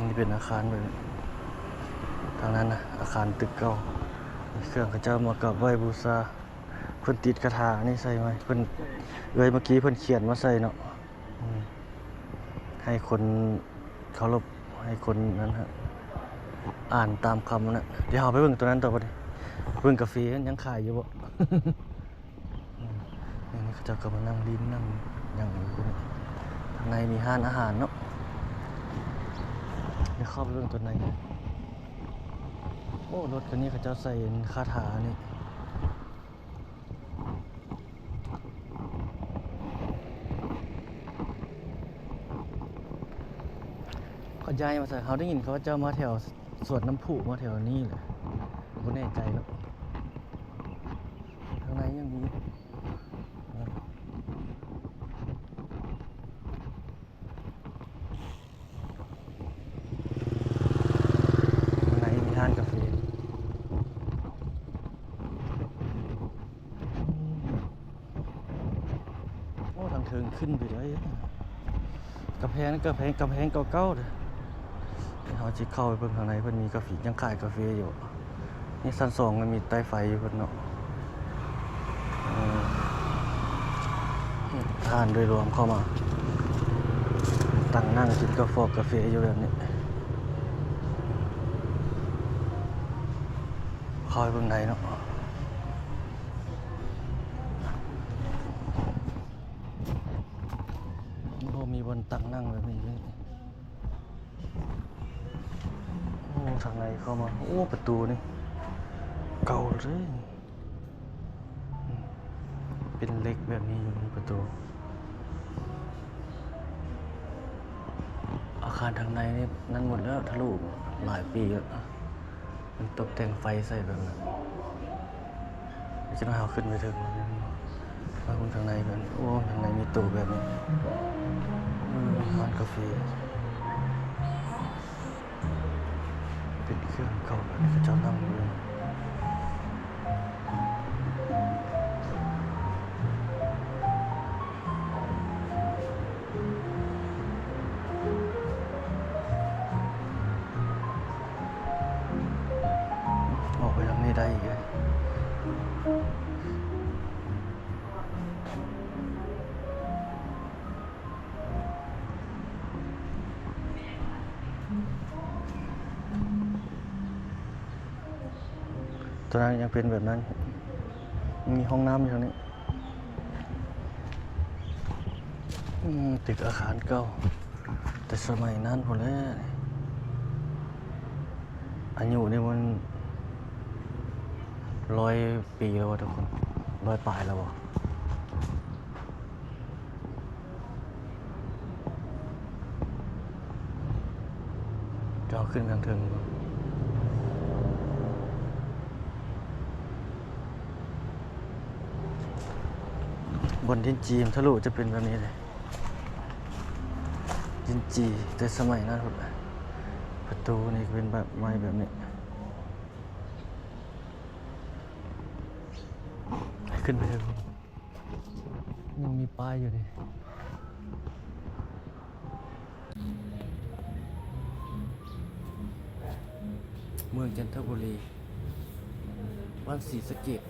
นี่เป็นอาคารแบบนี้ทางนั้นนะอาคารตึกเก่าเครื่องข้าเจ้ามากับไหว้บูชาเพิ่นติดคาถานี่ใส่ไว้เพิ่นเมื่อกี้เพิ่นเขียนมาใส่เนาะให้คนเคารพให้คนนั้นฮะอ่านตามคำนั้นเดี๋ยวเราไปเบิ่งตัวนั้นต่อไปดิเบิ่งกาแฟยังขายอยู่บ่ นี่เขาจะก็มานั่งลิ้นนั่งอย่างนี้ทางในมีห้านอาหารเนาะเดี๋ยวเข้าไปเรื่องตัวในโอ้รถคันนี้เขาจะใส่คาถานี่เขาย้ายมาใส่เขาได้ยินเขาว่าจะมาแถวสวนน้ำพุมาแถวนี้แหละผมแน่ใจเนาะข้างในยังมีร้านกาแฟโอ้ทางเทิงขึ้นไปเลยกระแพงเก่าๆเลยเขาจะเข้าไปเพิ่งข้างในเพิ่นมีกาแฟยังขายกาแฟอยู่นี่ชั้น2มันมีใต้ไฟอยู่เพิ่นเนาะทานโดยรวมเข้ามาตั้งนั่งกินกาแฟอยู่แบบนี้คอยเบิ่งใดเนาะโอ้มีบนตักนั่งแบบนี้ด้วยโอ้ทางในเข้ามาโอ้ประตูนี่เก่าเลยเป็นเหล็กแบบนี้อยู่ในประตูอาคารทางในนี่นั่นหมดแล้วทะลุหลายปีแล้วมันตกแต่งไฟใส่แบบนั้นจะต้องเอาขึ้นไปถึงมาคุณทางในกันโอ้ทางในมีตู้แบบนี้ร้านกาแฟเป็นเครื่องเก่าแบบนี้เขาจะนั่งอยู่ออกไปทางนี้ได้อีกเลยตอนนั้นยังเป็นแบบนั้นมีห้องน้ำอยู่ตรงนี้ตึกอาคารเก่าแต่สมัยนั้นพอแล้วอายุนี่มัน 100 ปีแล้ววะทุกคน100 ปลายแล้ววะจะเอาขึ้นกลางเทิงบนดินจีมทะลุจะเป็นแบบนี้เลยดินจีแต่สมัยนั้นครับประตูนี่เป็นแบบไม้แบบนี้ขึ้นไปเลยยังมีป้ายอยู่ดิเมืองจันทบุรีบ้านศรีสะเกษ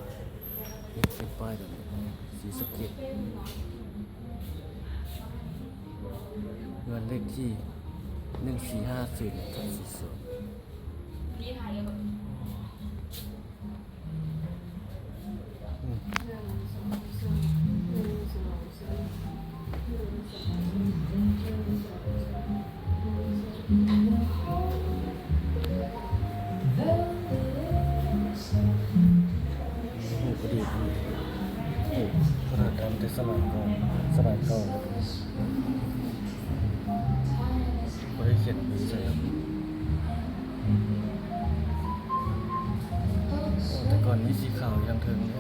นี่เป็นป้ายแบบนี้ศรีสะเกษเงินเลขที่1450/42อดีตขนาดดำแต่สมัยก่อนสมัยเก่าไม่ได้เขียนปีใช่ไหมแต่ก่อนมีสีขาวยังถึงเลย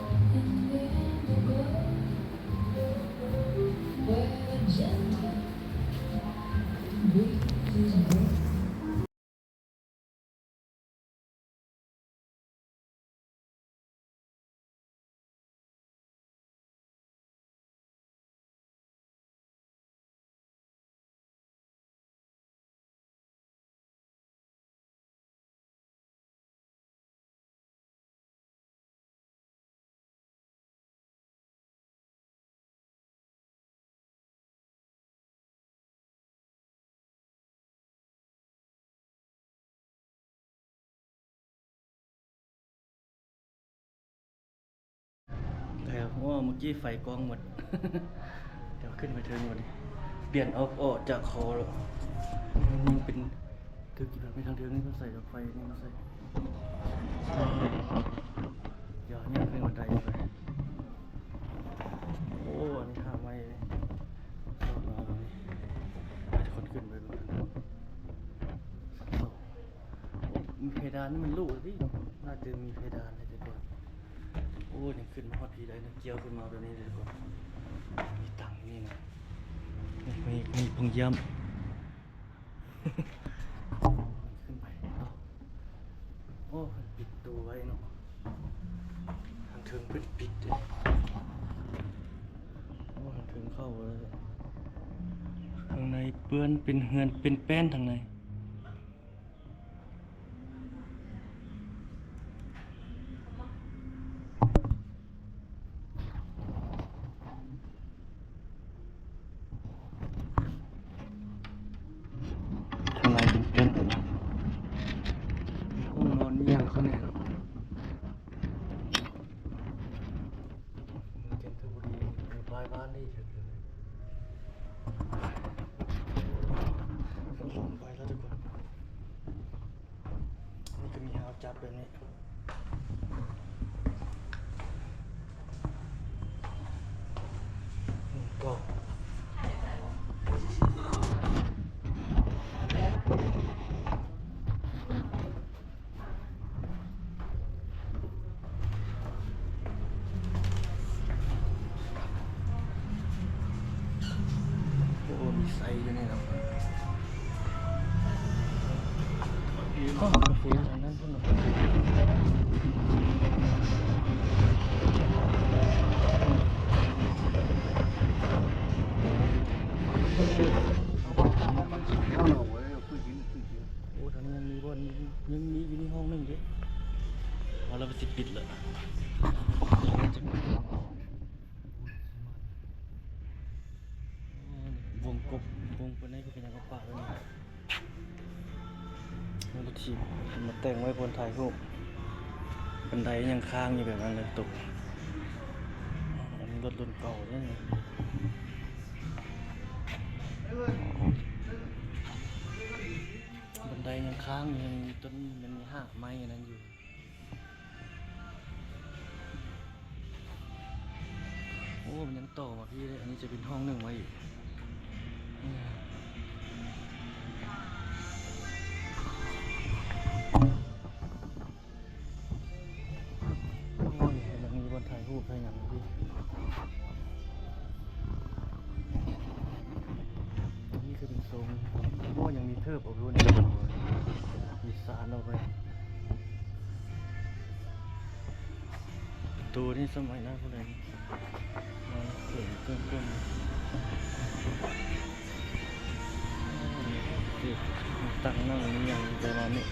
แต่ว่าเมื่อกี้ไฟกล้องหมด เดี๋ยวขึ้นไปเทิงหมดดิเปลี่ยนออกจากคอแล้วมันเป็นคือกี่แบบไม่ทางเทิงนี่ต้องใส่ดอกไฟนี่มาใส่เดี๋ยวเนี่ยขึ้นบันไดไปโอ้อันนี้ข้ามไม่เลยชอบมาตรงนี้ให้คนขึ้นไปก่อนมีเพดานนี่มันลูกดิน่าจะมีเพดานเลยแต่ก่อนโอ้ยังขึ้นมาฮอดพีได้นะเกี่ยวขึ้นมาแบบนี้เลยก่อนมีตังนี่นะมีพุงย่ำ ขึ้นไปโอ้ปิดตัวไว้เนาะทางเทิงปิดเลยโอ้ทางเทิงเข้าเลยข้างในเปื้อนเป็นเหือนเป็นแป้นทางในห้องนอนนี่ยังเขาเนี่ยเมืองจันทบุรีในปลายบ้านนี่เฉยเลยลงไปแล้วทุกคนนี่ก็มีหาวจับแบบนี้ก็ โอ้มีไซอยู่นี่เนาะห้องกาแฟทางนั้นพุ่นเนาะโอ้ทางนี้ยังมีบ่อนยังมีอยู่ในห้องนึงเด้เอาแล้วไปสิปิดเลยวงกบวงปนนี้ก็เป็นอย่างกระป๋าเลยนี่รถทีมาแต่งไว้บนถ่ายรูปบันไดยังค้างอยู่แบบนั้นเลยตกอันนี้รถรุ่นเก่าเนี่ยบันไดยังค้างอยู่ยังต้นมันมีหากไม้อันนั้นอยู่ ต่อมาพี่เลยอันนี้จะเป็นห้องหนึ่งไว้อีกอืมโอ้ยมันมีบนถ่ายรูปให้ยังพี่นี่คือเป็นโซนโอ้ยังมีเทิบออกด้วยนี่มีสารออกไปตัวนี้สมัยนั้นพวกนั้นมันเก่งเกินเกินตั้งนั่งนี่ยังประมาณนี้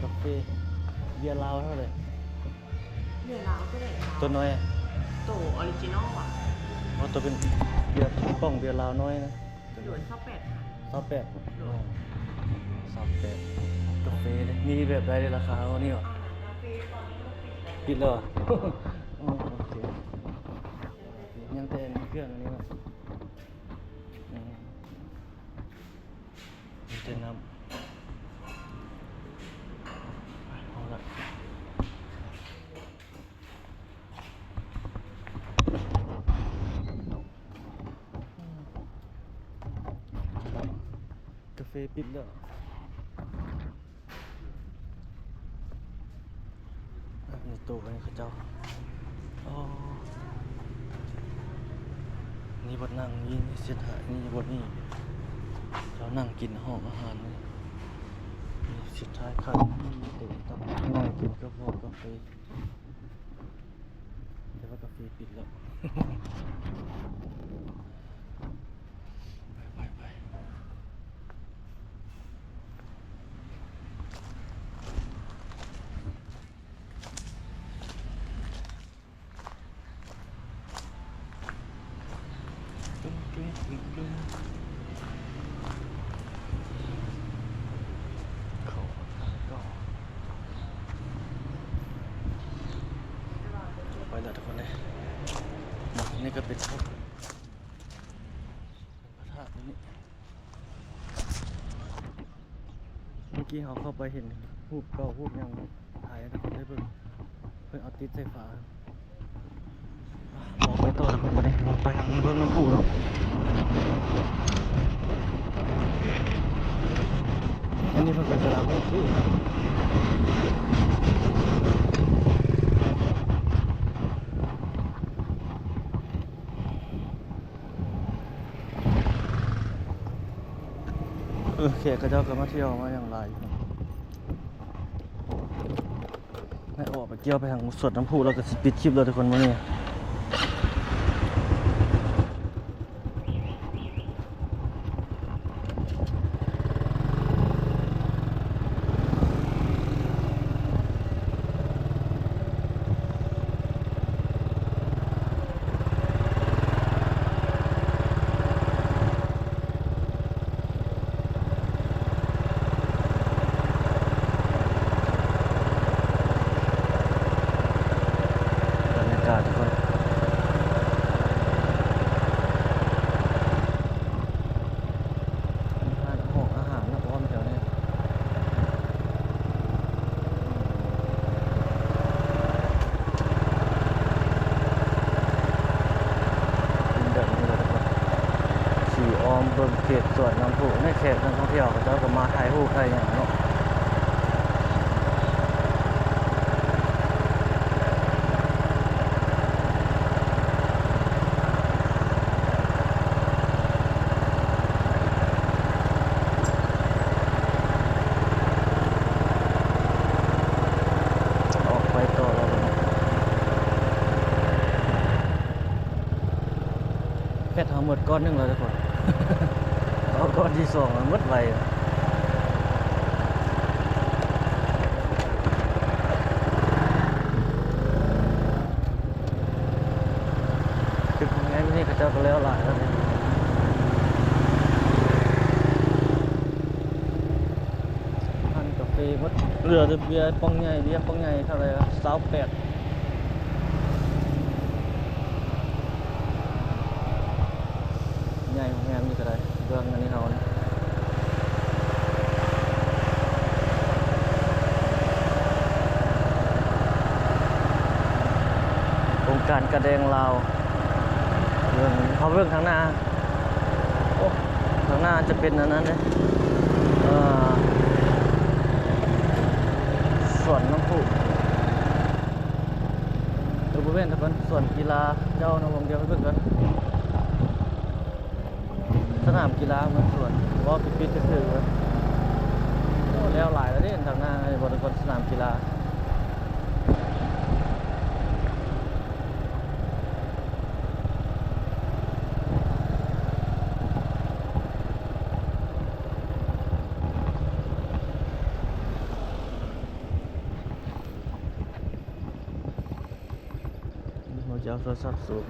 กาแฟเบียร์ลาวเท่าไหร่ เดี๋ยวเราก็ได้ ตัวน้อย โตออริจินอลอ่ะ เพราะตัวเป็นเบียร์ป้องเบียร์ลาวน้อยนะ หยวนชอบเป็ดค่ะ 28กาแฟเลยมีแบบใดในราคาเอานี่หรอ กาแฟตอนนี้ก็ปิดแล้ว ปิดแล้วเหรอ อ๋อโอเคยังแต่มีเครื่องอันนี้มั้ยมีแต่น้ำเอาละกาแฟปิดแล้วนี่ตู้อันนี้เขาเจ้าอ๋อนี่บดนั่งนี่เสียหายนี่บดนี่เรานั่งกินห้องอาหารนี่สุดท้ายคันนี่เด็กต้องนั่งกินก็พอกาแฟแต่ว่ากาแฟปิดแล้ว ไป ตึ้งเข้าทางก็ไปแล้วทุกคนเลยนี่ก็เป็นพวกพระธาตุนี่เมื่อกี้เขาเข้าไปเห็นรูปเก่ารูปยังถ่ายให้ทุกคนได้เบิ่งเพื่อเอาติดใส่ฝาบอกไปต่อแล้วมันบ่ได้ลงไปทางเบิ่งน้ำพุเนาะอันนี้มันเป็นสลามที่แขกก็เจ้าก็มาเที่ยวมาอย่างไรให้ออกไปเที่ยวไปทางสวนน้ำพุแล้วก็สิปิดคลิปเลยทุกคนวันนี้ทุกคนห้องอาหารนะอ้อมแถวนี้เป็นแบบนี้เลยทุกคนขี่อ้อมเบิ่งเขตสวนน้ำพุในเขตนักท่องเที่ยวเขาก็มาถ่ายรูปถ่ายอย่างเนาะแค่ทำหมดก้อนหนึงเลยทุกคน เอาก้อนที่สองมันหมดไปคือไงนี่ก็เจ้าก็แล้วหลายแล้วเนี่ยทานกาแฟหมดเหลือแต่เบียร์ป้องใหญ่เท่าไหร่ละ28 ใหญ่ของแฮมนี่ก็ได้เบื้องอันนี้เฮานะโครงการกระแดงลาวเรื่องเขาเรื่องทางหน้าโอ้ทางหน้าจะเป็นอันนั้นเลยสวนน้ำพุตัวบริเวณตะกันส่วนกีฬาเจ้านะวงเดียวให้เพิ่งกันสนามกีฬาเหมือนสวนว่าปิดๆก็คือโอ้แล้วหลายแล้วเนี่ยทางหน้าบริเวณสนามกีฬาเราจะเอาโทรศัพท์สูง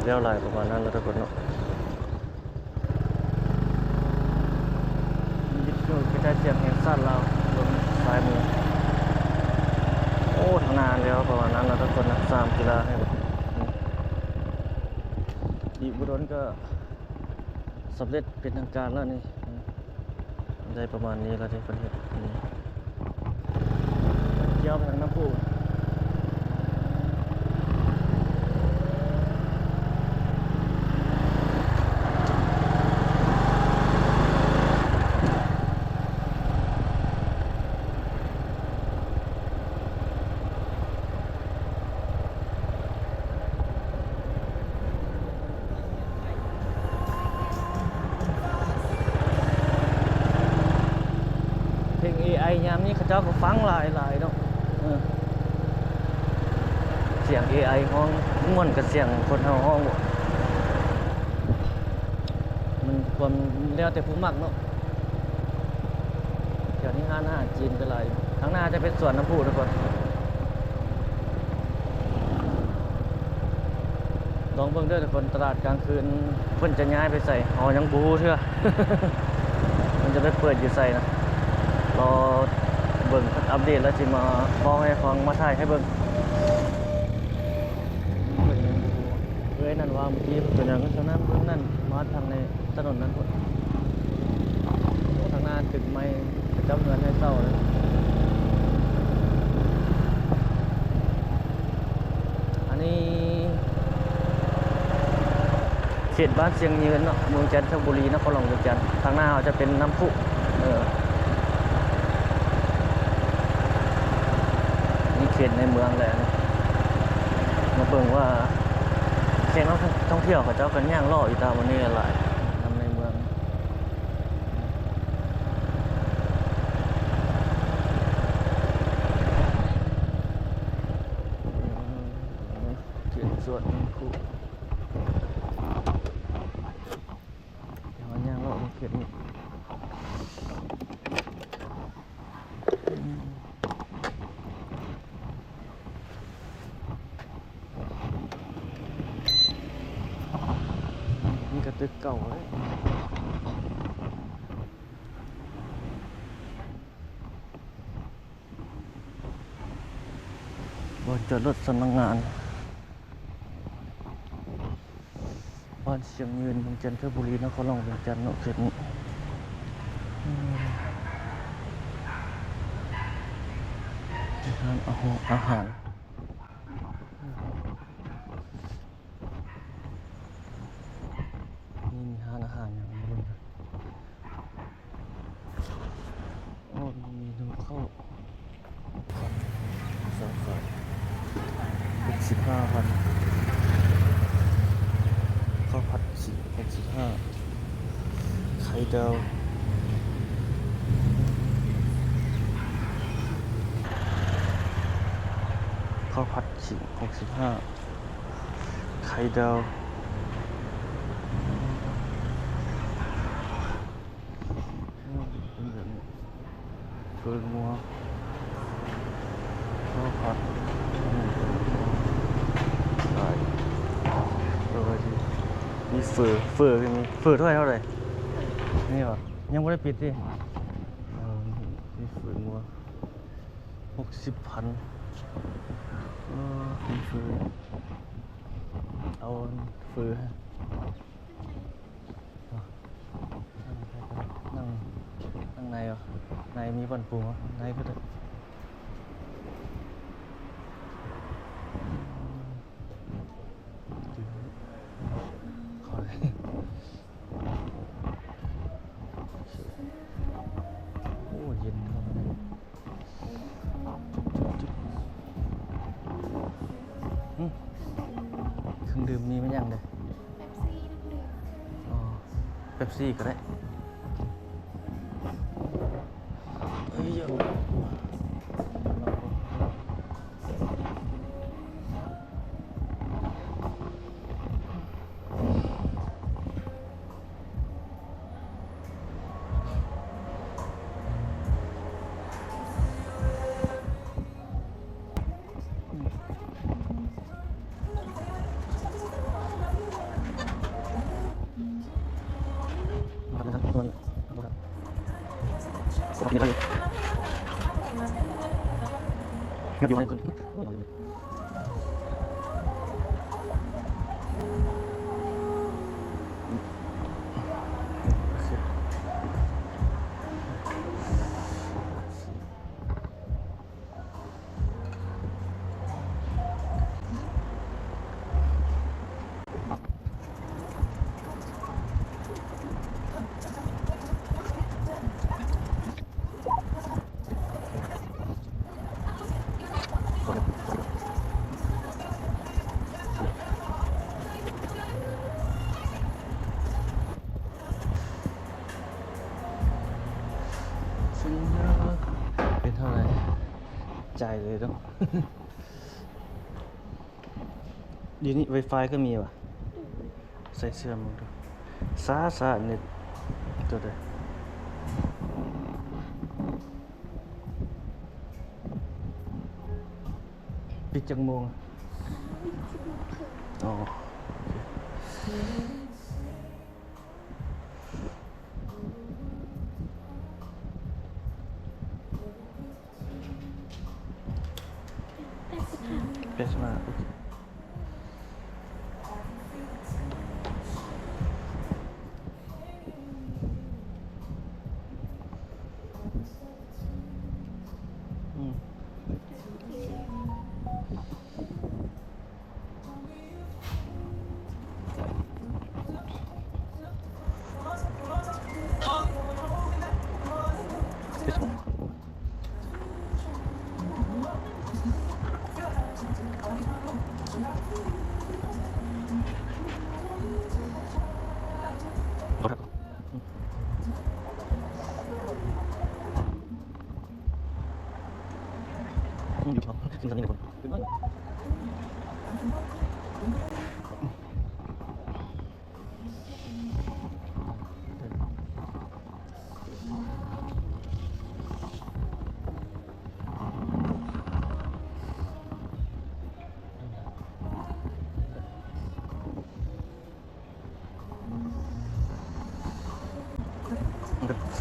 เลี้ยวไหลประมาณนั้นแล้วทุกคนเนาะยึดโยกกระจายเสียงแห่งสั้นเราลงซ้ายมือโอ้ทางนานแล้วประมาณนั้นแล้วทุกคนนะ3 กีฬาให้อีกบุรนก็สำเร็จเป็นทางการแล้วนี่ได้ประมาณนี้แล้วที่ประเทศเกี่ยวไปทางน้ำพุเพลง AI ยามนี้เขาเจ้าก็ฟังหลายเนาะเสียง AI ห้องม่วนกับเสียงคนเฮาห้องบ่มันความแล้วแต่ผู้มักเนาะเดี๋ยวนี้ห้านอาหารจีนก็หลายข้างหน้าจะเป็นสวนน้ำพุทุกคนลองเบิ่งเด้อทุกคนตลาดกลางคืนเพิ่นจะย้ายไปใส่หอยังบ่ฮู้เทื่อ มันจะไปเปิดอยู่ใส่นะรอเบิ่งอัปเดตแล้วสิมาบอกให้ฟังมาถ่ายให้เบิ่งนั่นว่าเมื่อกี้เป็นอย่างนั้นนั้นเบื้องนั่นมาทางในถนนนั้นพุ่นทางหน้าตึกไม้เจ้าเงินให้เศร้าเลยอันนี้เขตบ้านเชียงยืนเนาะเมืองจันทบุรีนครหลวงเวียงจันทร์ทางหน้าจะเป็นน้ำพุนี่เขตในเมืองแหละมาเบิ่งว่าแขกนักท่องเที่ยวเขาเจ้ากันย่างล่ออีตาวันนี้หลายนำในเมืองเขียนสวดคู่เดี๋ยวย่างล่อมาเขียนนี่กระตึกเก่าเลยบนจอดรถสำนักงานบ้านเชียงยืนเมืองจันทบุรีนครหลวงเวียงจันทร์เนาะเขตนี้อาหารนี่มีร้านอาหารอย่างไรบ้างโอ้มีดูเข้า65,000ข้าวผัด65ไข่ดาวข้าวผัด65ไข่ดาวเป็นแบบนี้เกลืองัวข้าวผัดมีเฟอมีเฟอเท่าไหร่นี่เหรอยังไม่ได้ปิดดิมีเฟองัว60,000มีเฟอ เอาฟือนั่งในเหรอในมีบอนปูเหรอในก็ได้ขอเลยโอ้เย็นเข้ามาเลยเครื่องดื่มมีไหมยังเด้อ๋อเป๊ปซี่ก็ได้เฮ้ยโอ้ครับนะครับคนครับขอบคุณครับครับอยู่ให้คนเป็นเท่าไหร่จ่ายเลยต้อง เดี๋ยวนี้ Wi-Fi ก็มีว่ะ ใส่เสื้อมึงดูซาเน็ตตัวเดียวปิดจังโมงอ๋อเปสมาโอเคอยู่ครับขึ้นตอนนี้นะคน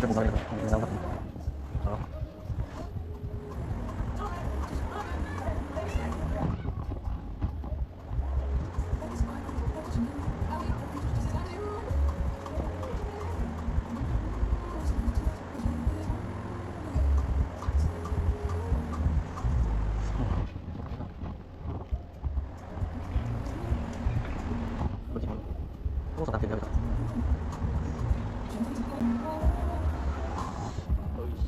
sudah mulai mengenal oh. Oh, sangat tinggal.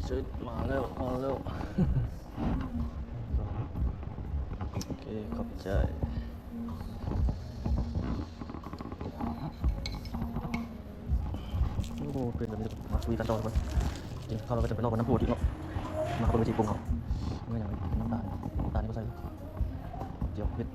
Shit, มาแล้วโอเคขอบใจโอ้เป็นแบบนี้มาคุยกันต่อเลยจริงเขาเราก็จะไปรอวันน้ำพุอีกเนาะมาเขาเป็นวิธีปรุงเขาไม่อย่างน้ำตาลนี่ก็ใส่เจียวเผ็ด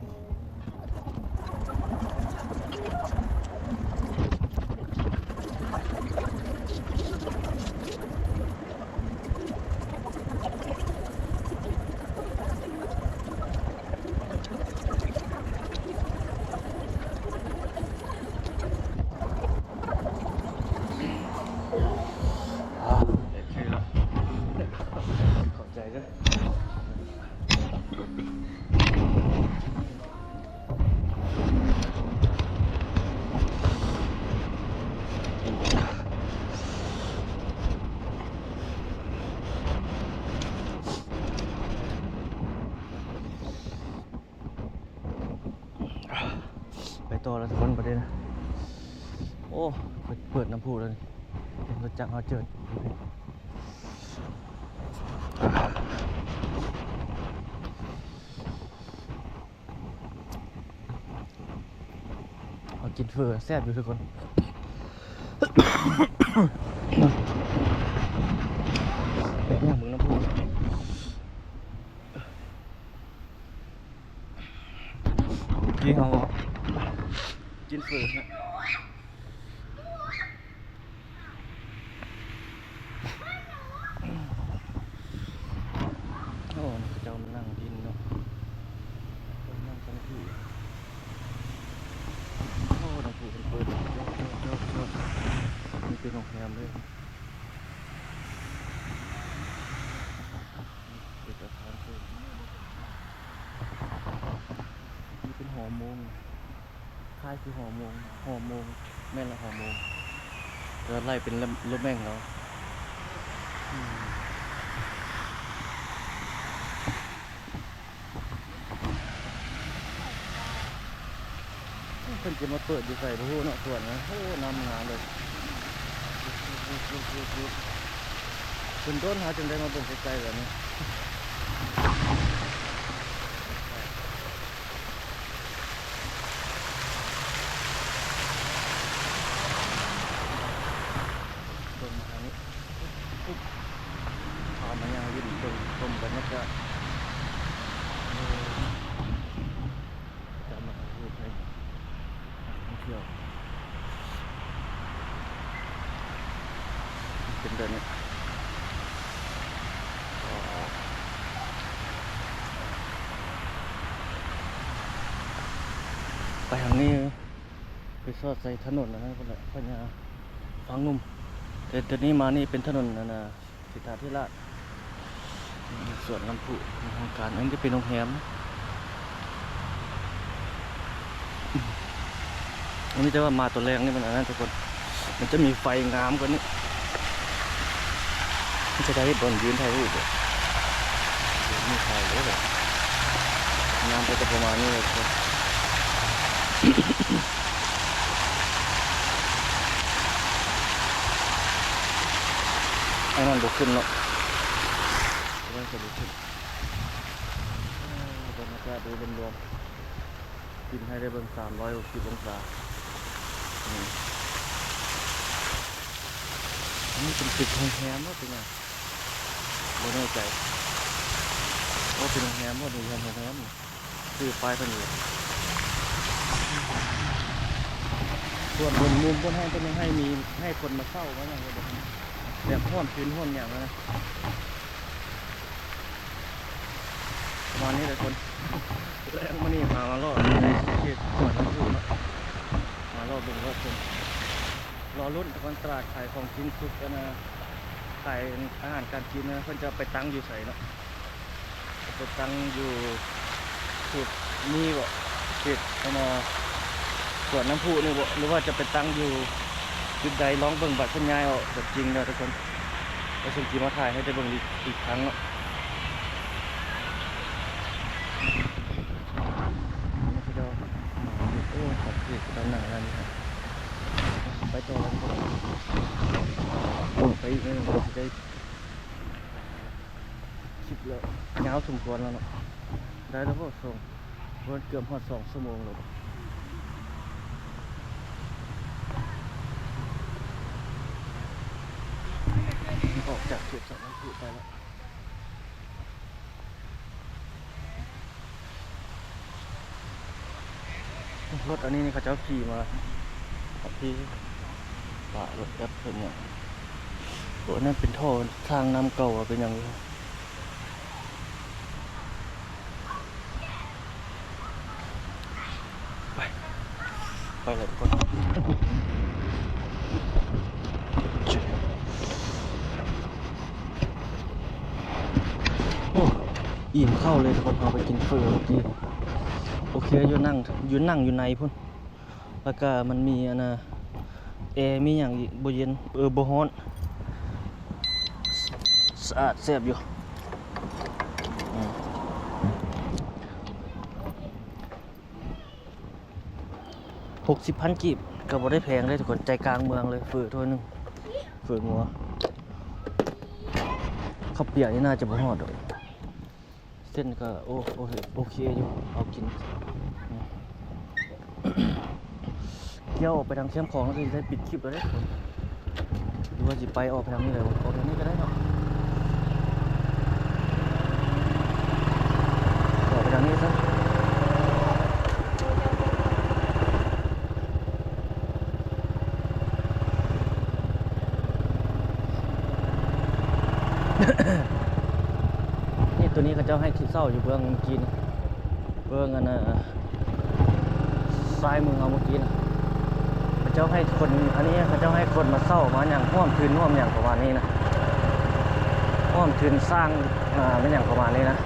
ขอบใจด้วย ต่อแล้วทุกคนประเด็นนะโอ้เปิดน้ำพุแล้วนี่รถจักรเขาเจิดเอากินเฟอแซ่บอยู่ทุกคนแบบนี้มึงน้ำพุกินเขากินเฟอฮะโอ้เจ้ามันนั่งดินเนาะนั่งกันที่โอ้น้ำพุมันเปิดเจ้านี่เป็นโรงแรมเลยเป็นอาคารเพิ่มนี่เป็นหอมงค่ายคือหอมงแม่นละหอมงแล้วไล่เป็นรถแม่งแล้วเพิ่นจะมาเปิดอยู่ใส่พระหูเนาะส่วนนะโอ้นำงานเลยคุณต้นหาจนได้มาเบิ่งไกลๆแบบนี้ต้นมาทางนี้ปุ๊บพามายังยืนชมบรรยากาศจะมาถ่ายรูปให้ท่องเที่ยวเป็นแบบนี้ไปทางนี้ไปซอดใส่ถนนนะพวกนี้พญาฟังงุ่มแต่ตอนนี้มานี่เป็นถนนนะสิทธาธิราชสวนลำพูทางการอันนี้จะเป็นโรงแรมอันนี้จะว่ามาตัวแรงนี่มันอันนั้นทุกคนมันจะมีไฟงามกว่านี้มันจะได้บนยืนถ่ายรูปเลยมีถ่ายเลยแบบงามไปแต่ประมาณนี้เลยครับไอ้นั่นบุกขึ้นเนาะว่าจะบุกขึ้นบรรยากาศดูรวมๆกินให้ได้เบิ่ง360 องศาอันนี้เป็นตึกโรงแรมว่าเป็นไงไม่แน่ใจว่าเป็นโรงแรมว่าดูแลโรงแรมคือป้ายเป็นอยู่ส่วนบนมุมบนห้องก็ยังให้คนมาเข้าว่าอย่างไรแบบห้อนพื้นห้อนอย่างนั้นนะประมาณนี้เลยคนแรงมานี่มารอดเขตหัวน้ำพุเนาะมารอดบึงรอดชมรอรุ่นตะวันตลาดขายของกินสุกนะขายอาหารการกินนะเพิ่นจะไปตั้งอยู่ใส่เนาะไปตั้งอยู่จุดนี้บ่จุดสวนน้ำพุนี่บ่หรือว่าจะไปตั้งอยู่จุดใดร้องเบิ่งบัตรคุณยายเอาแบบจริงเลยทุกคนแล้วฉันจะมาถ่ายให้ได้เบิ่งอีกครั้งเนาะนี่ก็โอ้ขอบคุณตำหนักแล้วนี่ครับไปต่อแล้วไปอีกนิดนึงจะได้คลิปแล้วยาวสมควรแล้วเนาะได้แล้วก็ส่งวันเกือบหอด2 ชั่วโมงแล้วออกจากเขตสวนน้ำพุไปแล้วรถอันนี้นี่เขาจะขี่มาที่ป่ารถแอปเป็นอย่างโอ้นั่นเป็นท่อทางน้ำเก่าเป็นอย่างนี้ไปเลยทุกคนโอ้อิ่มเข้าเลยทุกคนเอาไปกินเฟอร์เมื่อกี้โอเคอยู่นั่งอยู่ในพุ่นแล้วก็มันมีอันน่ะแอร์มีอย่างบ่เย็นบ่ร้อนสะอาดแซ่บอยู่ 60,000กีบก็บ่ได้แพงเลยทุกคนใจกลางเมืองเลยฝือถ้วยหนึงฝืองัวข้าวเปียกนี่น่าจะบ่ฮอดดอกเส้นก็โอเคอยู่เอากินเดี๋ยวออกไปทางเชียงของแล้วก็จะได้ปิดคลิปแล้วเด้อทุกคนหรือว่าสิไปออกไปทางนี้เลยวะออกทางนี้ก็ได้เนาะออกไปทางนี้ซะ นี่ตัวนี้เขาเจ้าให้ที่เศร้าอยู่เบื้องเมื่อกี้นะเบื้องอันน่ะซ้ายมือเอาเมื่อกี้นะเขาเจ้าให้คนอันนี้เขาเจ้าให้คนมาเศร้ามาอย่างห้อมทืนห้อมอย่างประมาณนี้นะห้อมทืนสร้างเป็นอย่างประมาณนี้นะ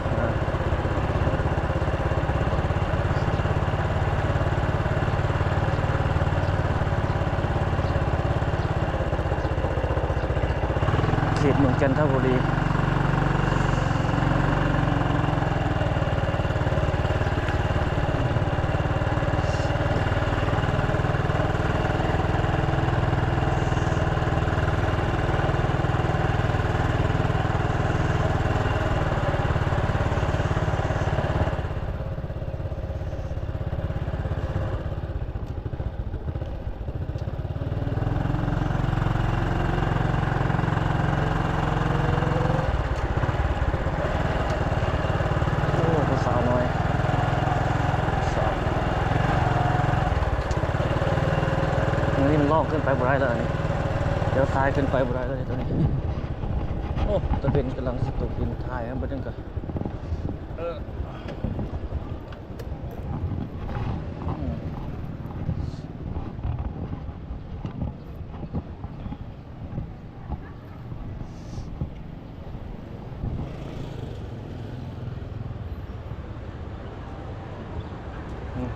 เขตเมืองจันทบุรีลอกขึ้นไปบ่ได้แล้วอันนี้เดี๋ยวท้ายขึ้นไปบ่ได้แล้วตัวนี้โอ้ตะเบนกำลังสตกดินท้ายครับบ่ได้กัน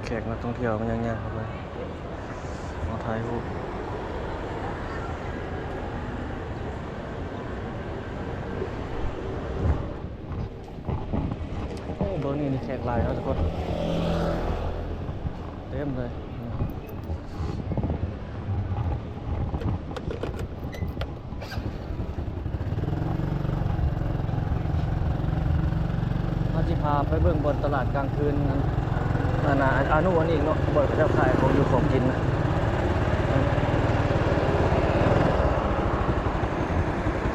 แขกนักท่องเที่ยวมันยังๆเข้าไปมาถ่ายรูปโอ้เบอร์นี่แขกหลายแล้วทุกคนเต็มเลยมาจิพาไปเบิ่งบนตลาดกลางคืนนั้นอานุอันนี้เนาะบนเขาเจ้าขายของอยู่ของกินนะ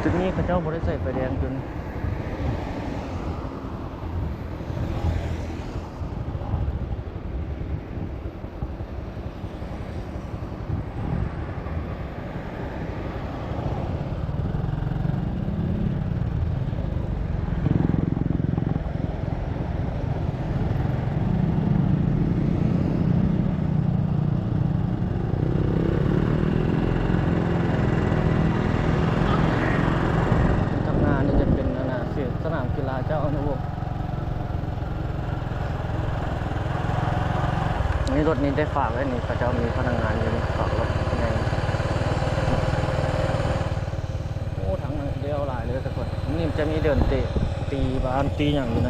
จุดนี้เขาเจ้าบริใส่ไฟแดงจนสนามกีฬาเจ้าอนุวงศ์นี่รถนี้ได้ฝากไว้นี่เขาจะมีพนักงานอยู่นี่ฝากรถไงโอ้ทั้งเดียวหลายเลยทุกคนนี่จะมีเดินเตะตีบานตีอย่างอยู่ใน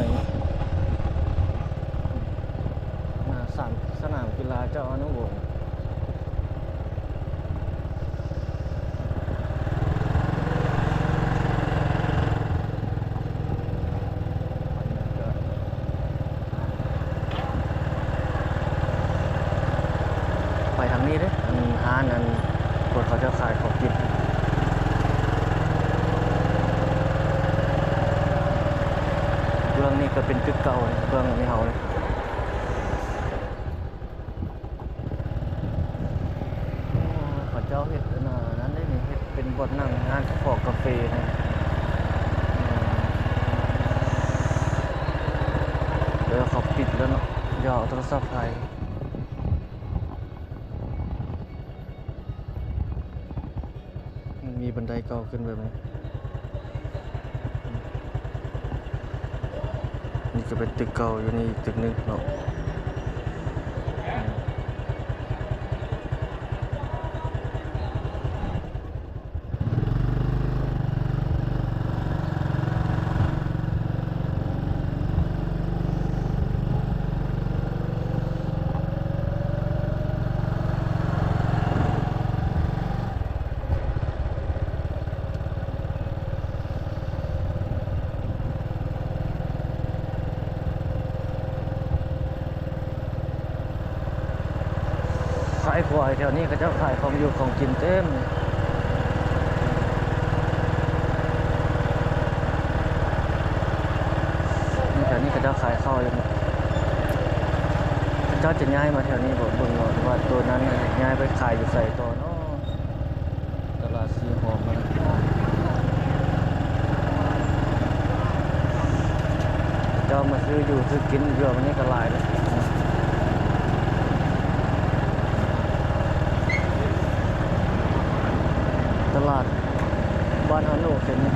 สนามกีฬาเจ้าอนุวงศ์ไปทางนี้เด้อร้านนั้นคนเขาจะขายของกินเบื้องนี้ก็เป็นตึกเก่าเลยเบื้องนี้เฮาเลยเขาเจ้าเฮ็ดนั้นได้นี่เฮ็ดเป็นบ่อนนั่งงานฟอกกาแฟนะเดี๋ยวเขาปิดแล้วเนาะอย่าเอาโทรศัพท์ถ่ายมีบันไดเก่าขึ้นแบบนี้นี่ก็เป็นตึกเก่าอยู่นี่อีกตึกนึงเนาะ ายควายแถวนี้เขาเจ้าขายของอยู่ของกินเต็มนี่แถวนี้เขาเจ้าขายข้าวอยู่เขาเจ้าจะย้ายมาแถวนี้บอกเบิ่งว่าตัวนั้นน่ะย้ายไปขายอยู่ใส่ต่อเนาะตลาดสีหอมนะเจ้ามาซื้ออยู่ซื้อกินเยอะมันนี่ก็หลายเลยตลาดบ้านฮานุเห็นไหม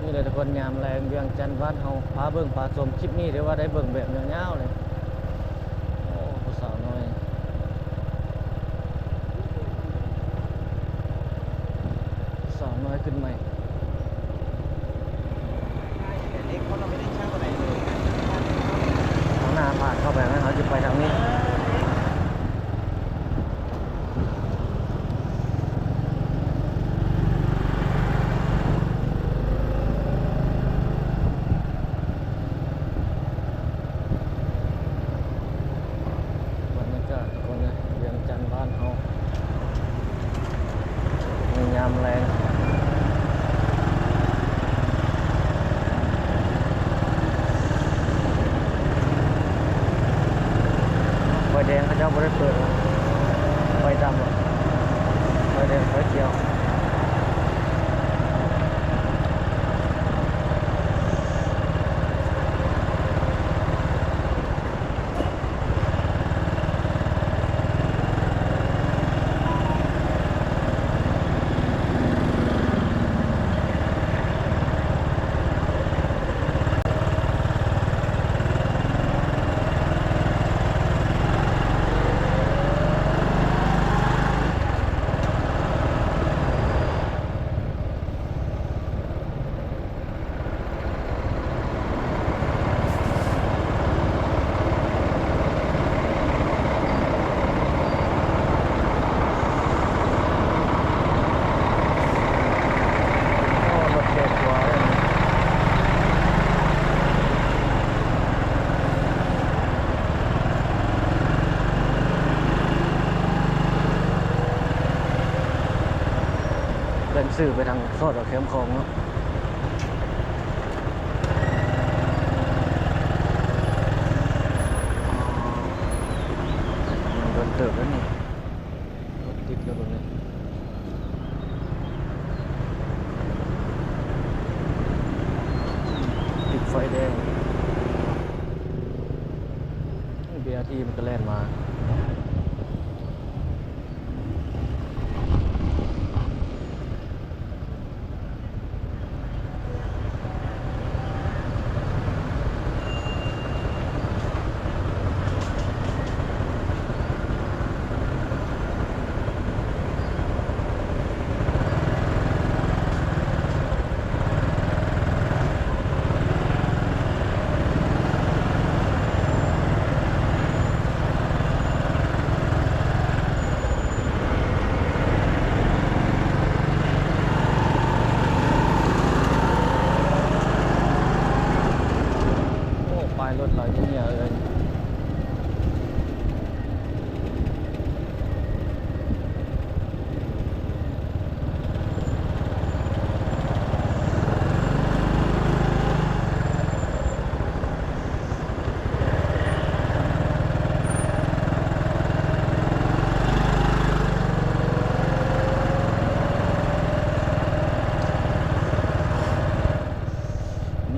นี่เลยทุกคนยามแรงเวียงจันทน์บ้านเฮาพาเบิ่งพาชมคลิปนี้เดี๋ยวว่าได้เบิ่งแบบยาวๆเลยโอ้ผู้สาวน้อยผู้สาวน้อยขึ้นใหม่เอาหน้าผ่านเข้าไปนะเขาจะไปทางนี้บรรยากาศทุกคนนะเวียงจันทน์บ้านเฮาในยามแรงไฟแดงเขาเจ้าบ่ได้เปิดหรอกไฟดำหรอกไฟแดงไฟเขียวโอ้รถเก๋งกว่าเลยเป็นสื่อไปทางซอดกับเข้มคงเนาะมันโดนเติบแล้วนี่รถติดแล้วตรงนี้ติดไฟแดงเบียร์ทีมันก็แล่นมาโอ้ปลายรถไหลเนี่ยเลย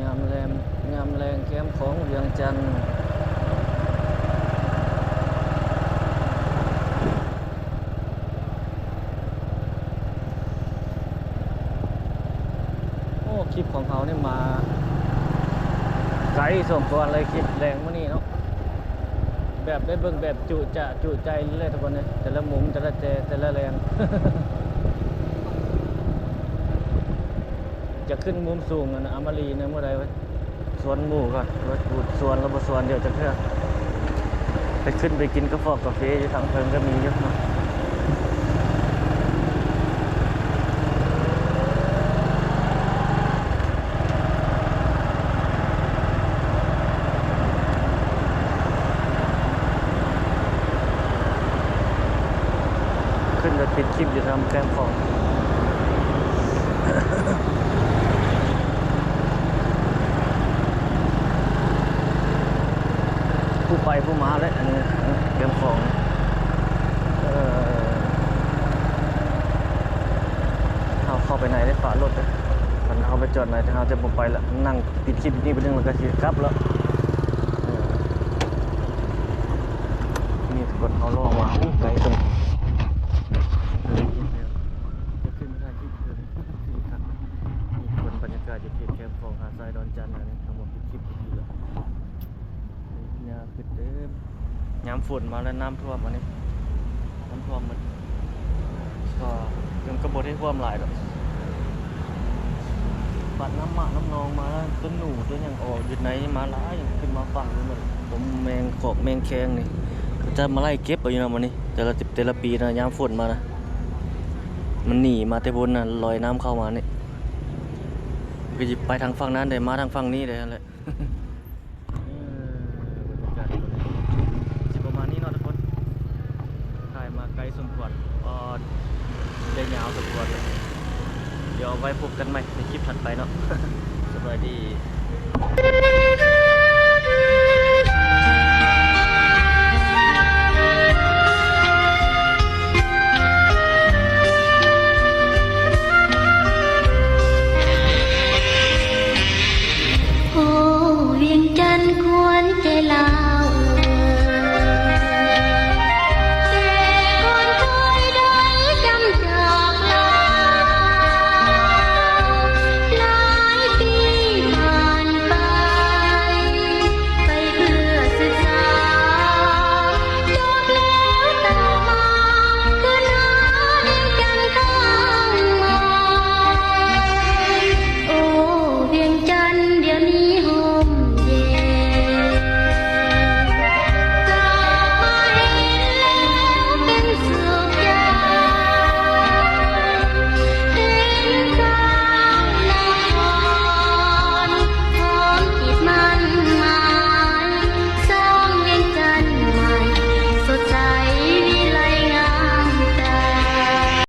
ยามแรงยามแรงแคมป์ของเวียงจันทน์โอ้คลิปของเขาเนี่ยมาไกลสมควรเลยคลิปแรงมื้อนี้เนาะแบบได้เบิ่งแบบจุใจเลยทุกคนเลยแต่ละมุมแต่ละแจแต่ละแรง จะขึ้นมุมสูงอะนะอมรีนะเมื่อไรวะ สวนหมู่ก่อนว่าหยุดสวนแล้วบ่สวนเดี๋ยวจะเพื่อไปขึ้นไปกินกาแฟกาแฟอยู่ทางเพิงก็มีเยอะเนาะขึ้นไปปิดคลิปอยู่ทำแกมของ ผู้ไปผู้มาเลยอันนี้แกมของเอาเข้าไปไหนได้ฝารถเลยมันเอาไปจอดไหนแต่เราจะผมไปละนั่งปิดคลิปนี่ไปนึงแล้วก็สิกลับแล้วนี่ทุกคนเขาล่อมาไกลตรงจะขึ้นไม่ได้ที่เดิมที่ครับนี่คนบรรยากาศจะเขตแคมป์ของหาดทรายดอนจันทร์นะนี่ทั้งหมดปิดคลิปดีแล้วเนี่ยขึ้นเดิมย้ำฝนมาแล้วน้ำท่วมมานี่น้ำท่วมมันก็ยังกระโดดให้ท่วมหลายดอกปัดน้ำหมากน้ำนองมาแล้วต้นหนูต้นยังออกหยุดไหนมาหลายขึ้นมาฝั่งนี้มันผมแมงขอบแมงแคงนี่จะมาไล่เก็บเอาอยู่นะวันนี้แต่ละปีนะย้ำฝนมานะมันหนีมาแต่บนน่ะลอยน้ำเข้ามานี่ก็หยิบไปทางฝั่งนั้นได้มาทางฝั่งนี้ได้นั่นแหละ บรรยากาศตัวนี้สิประมาณนี้เนาะทุกคนถ่ายมาไกลสมควรได้ยาวสมควรเลยเดี๋ยวเอาไว้พบกันใหม่ในคลิปถัดไปเนาะ สวัสดี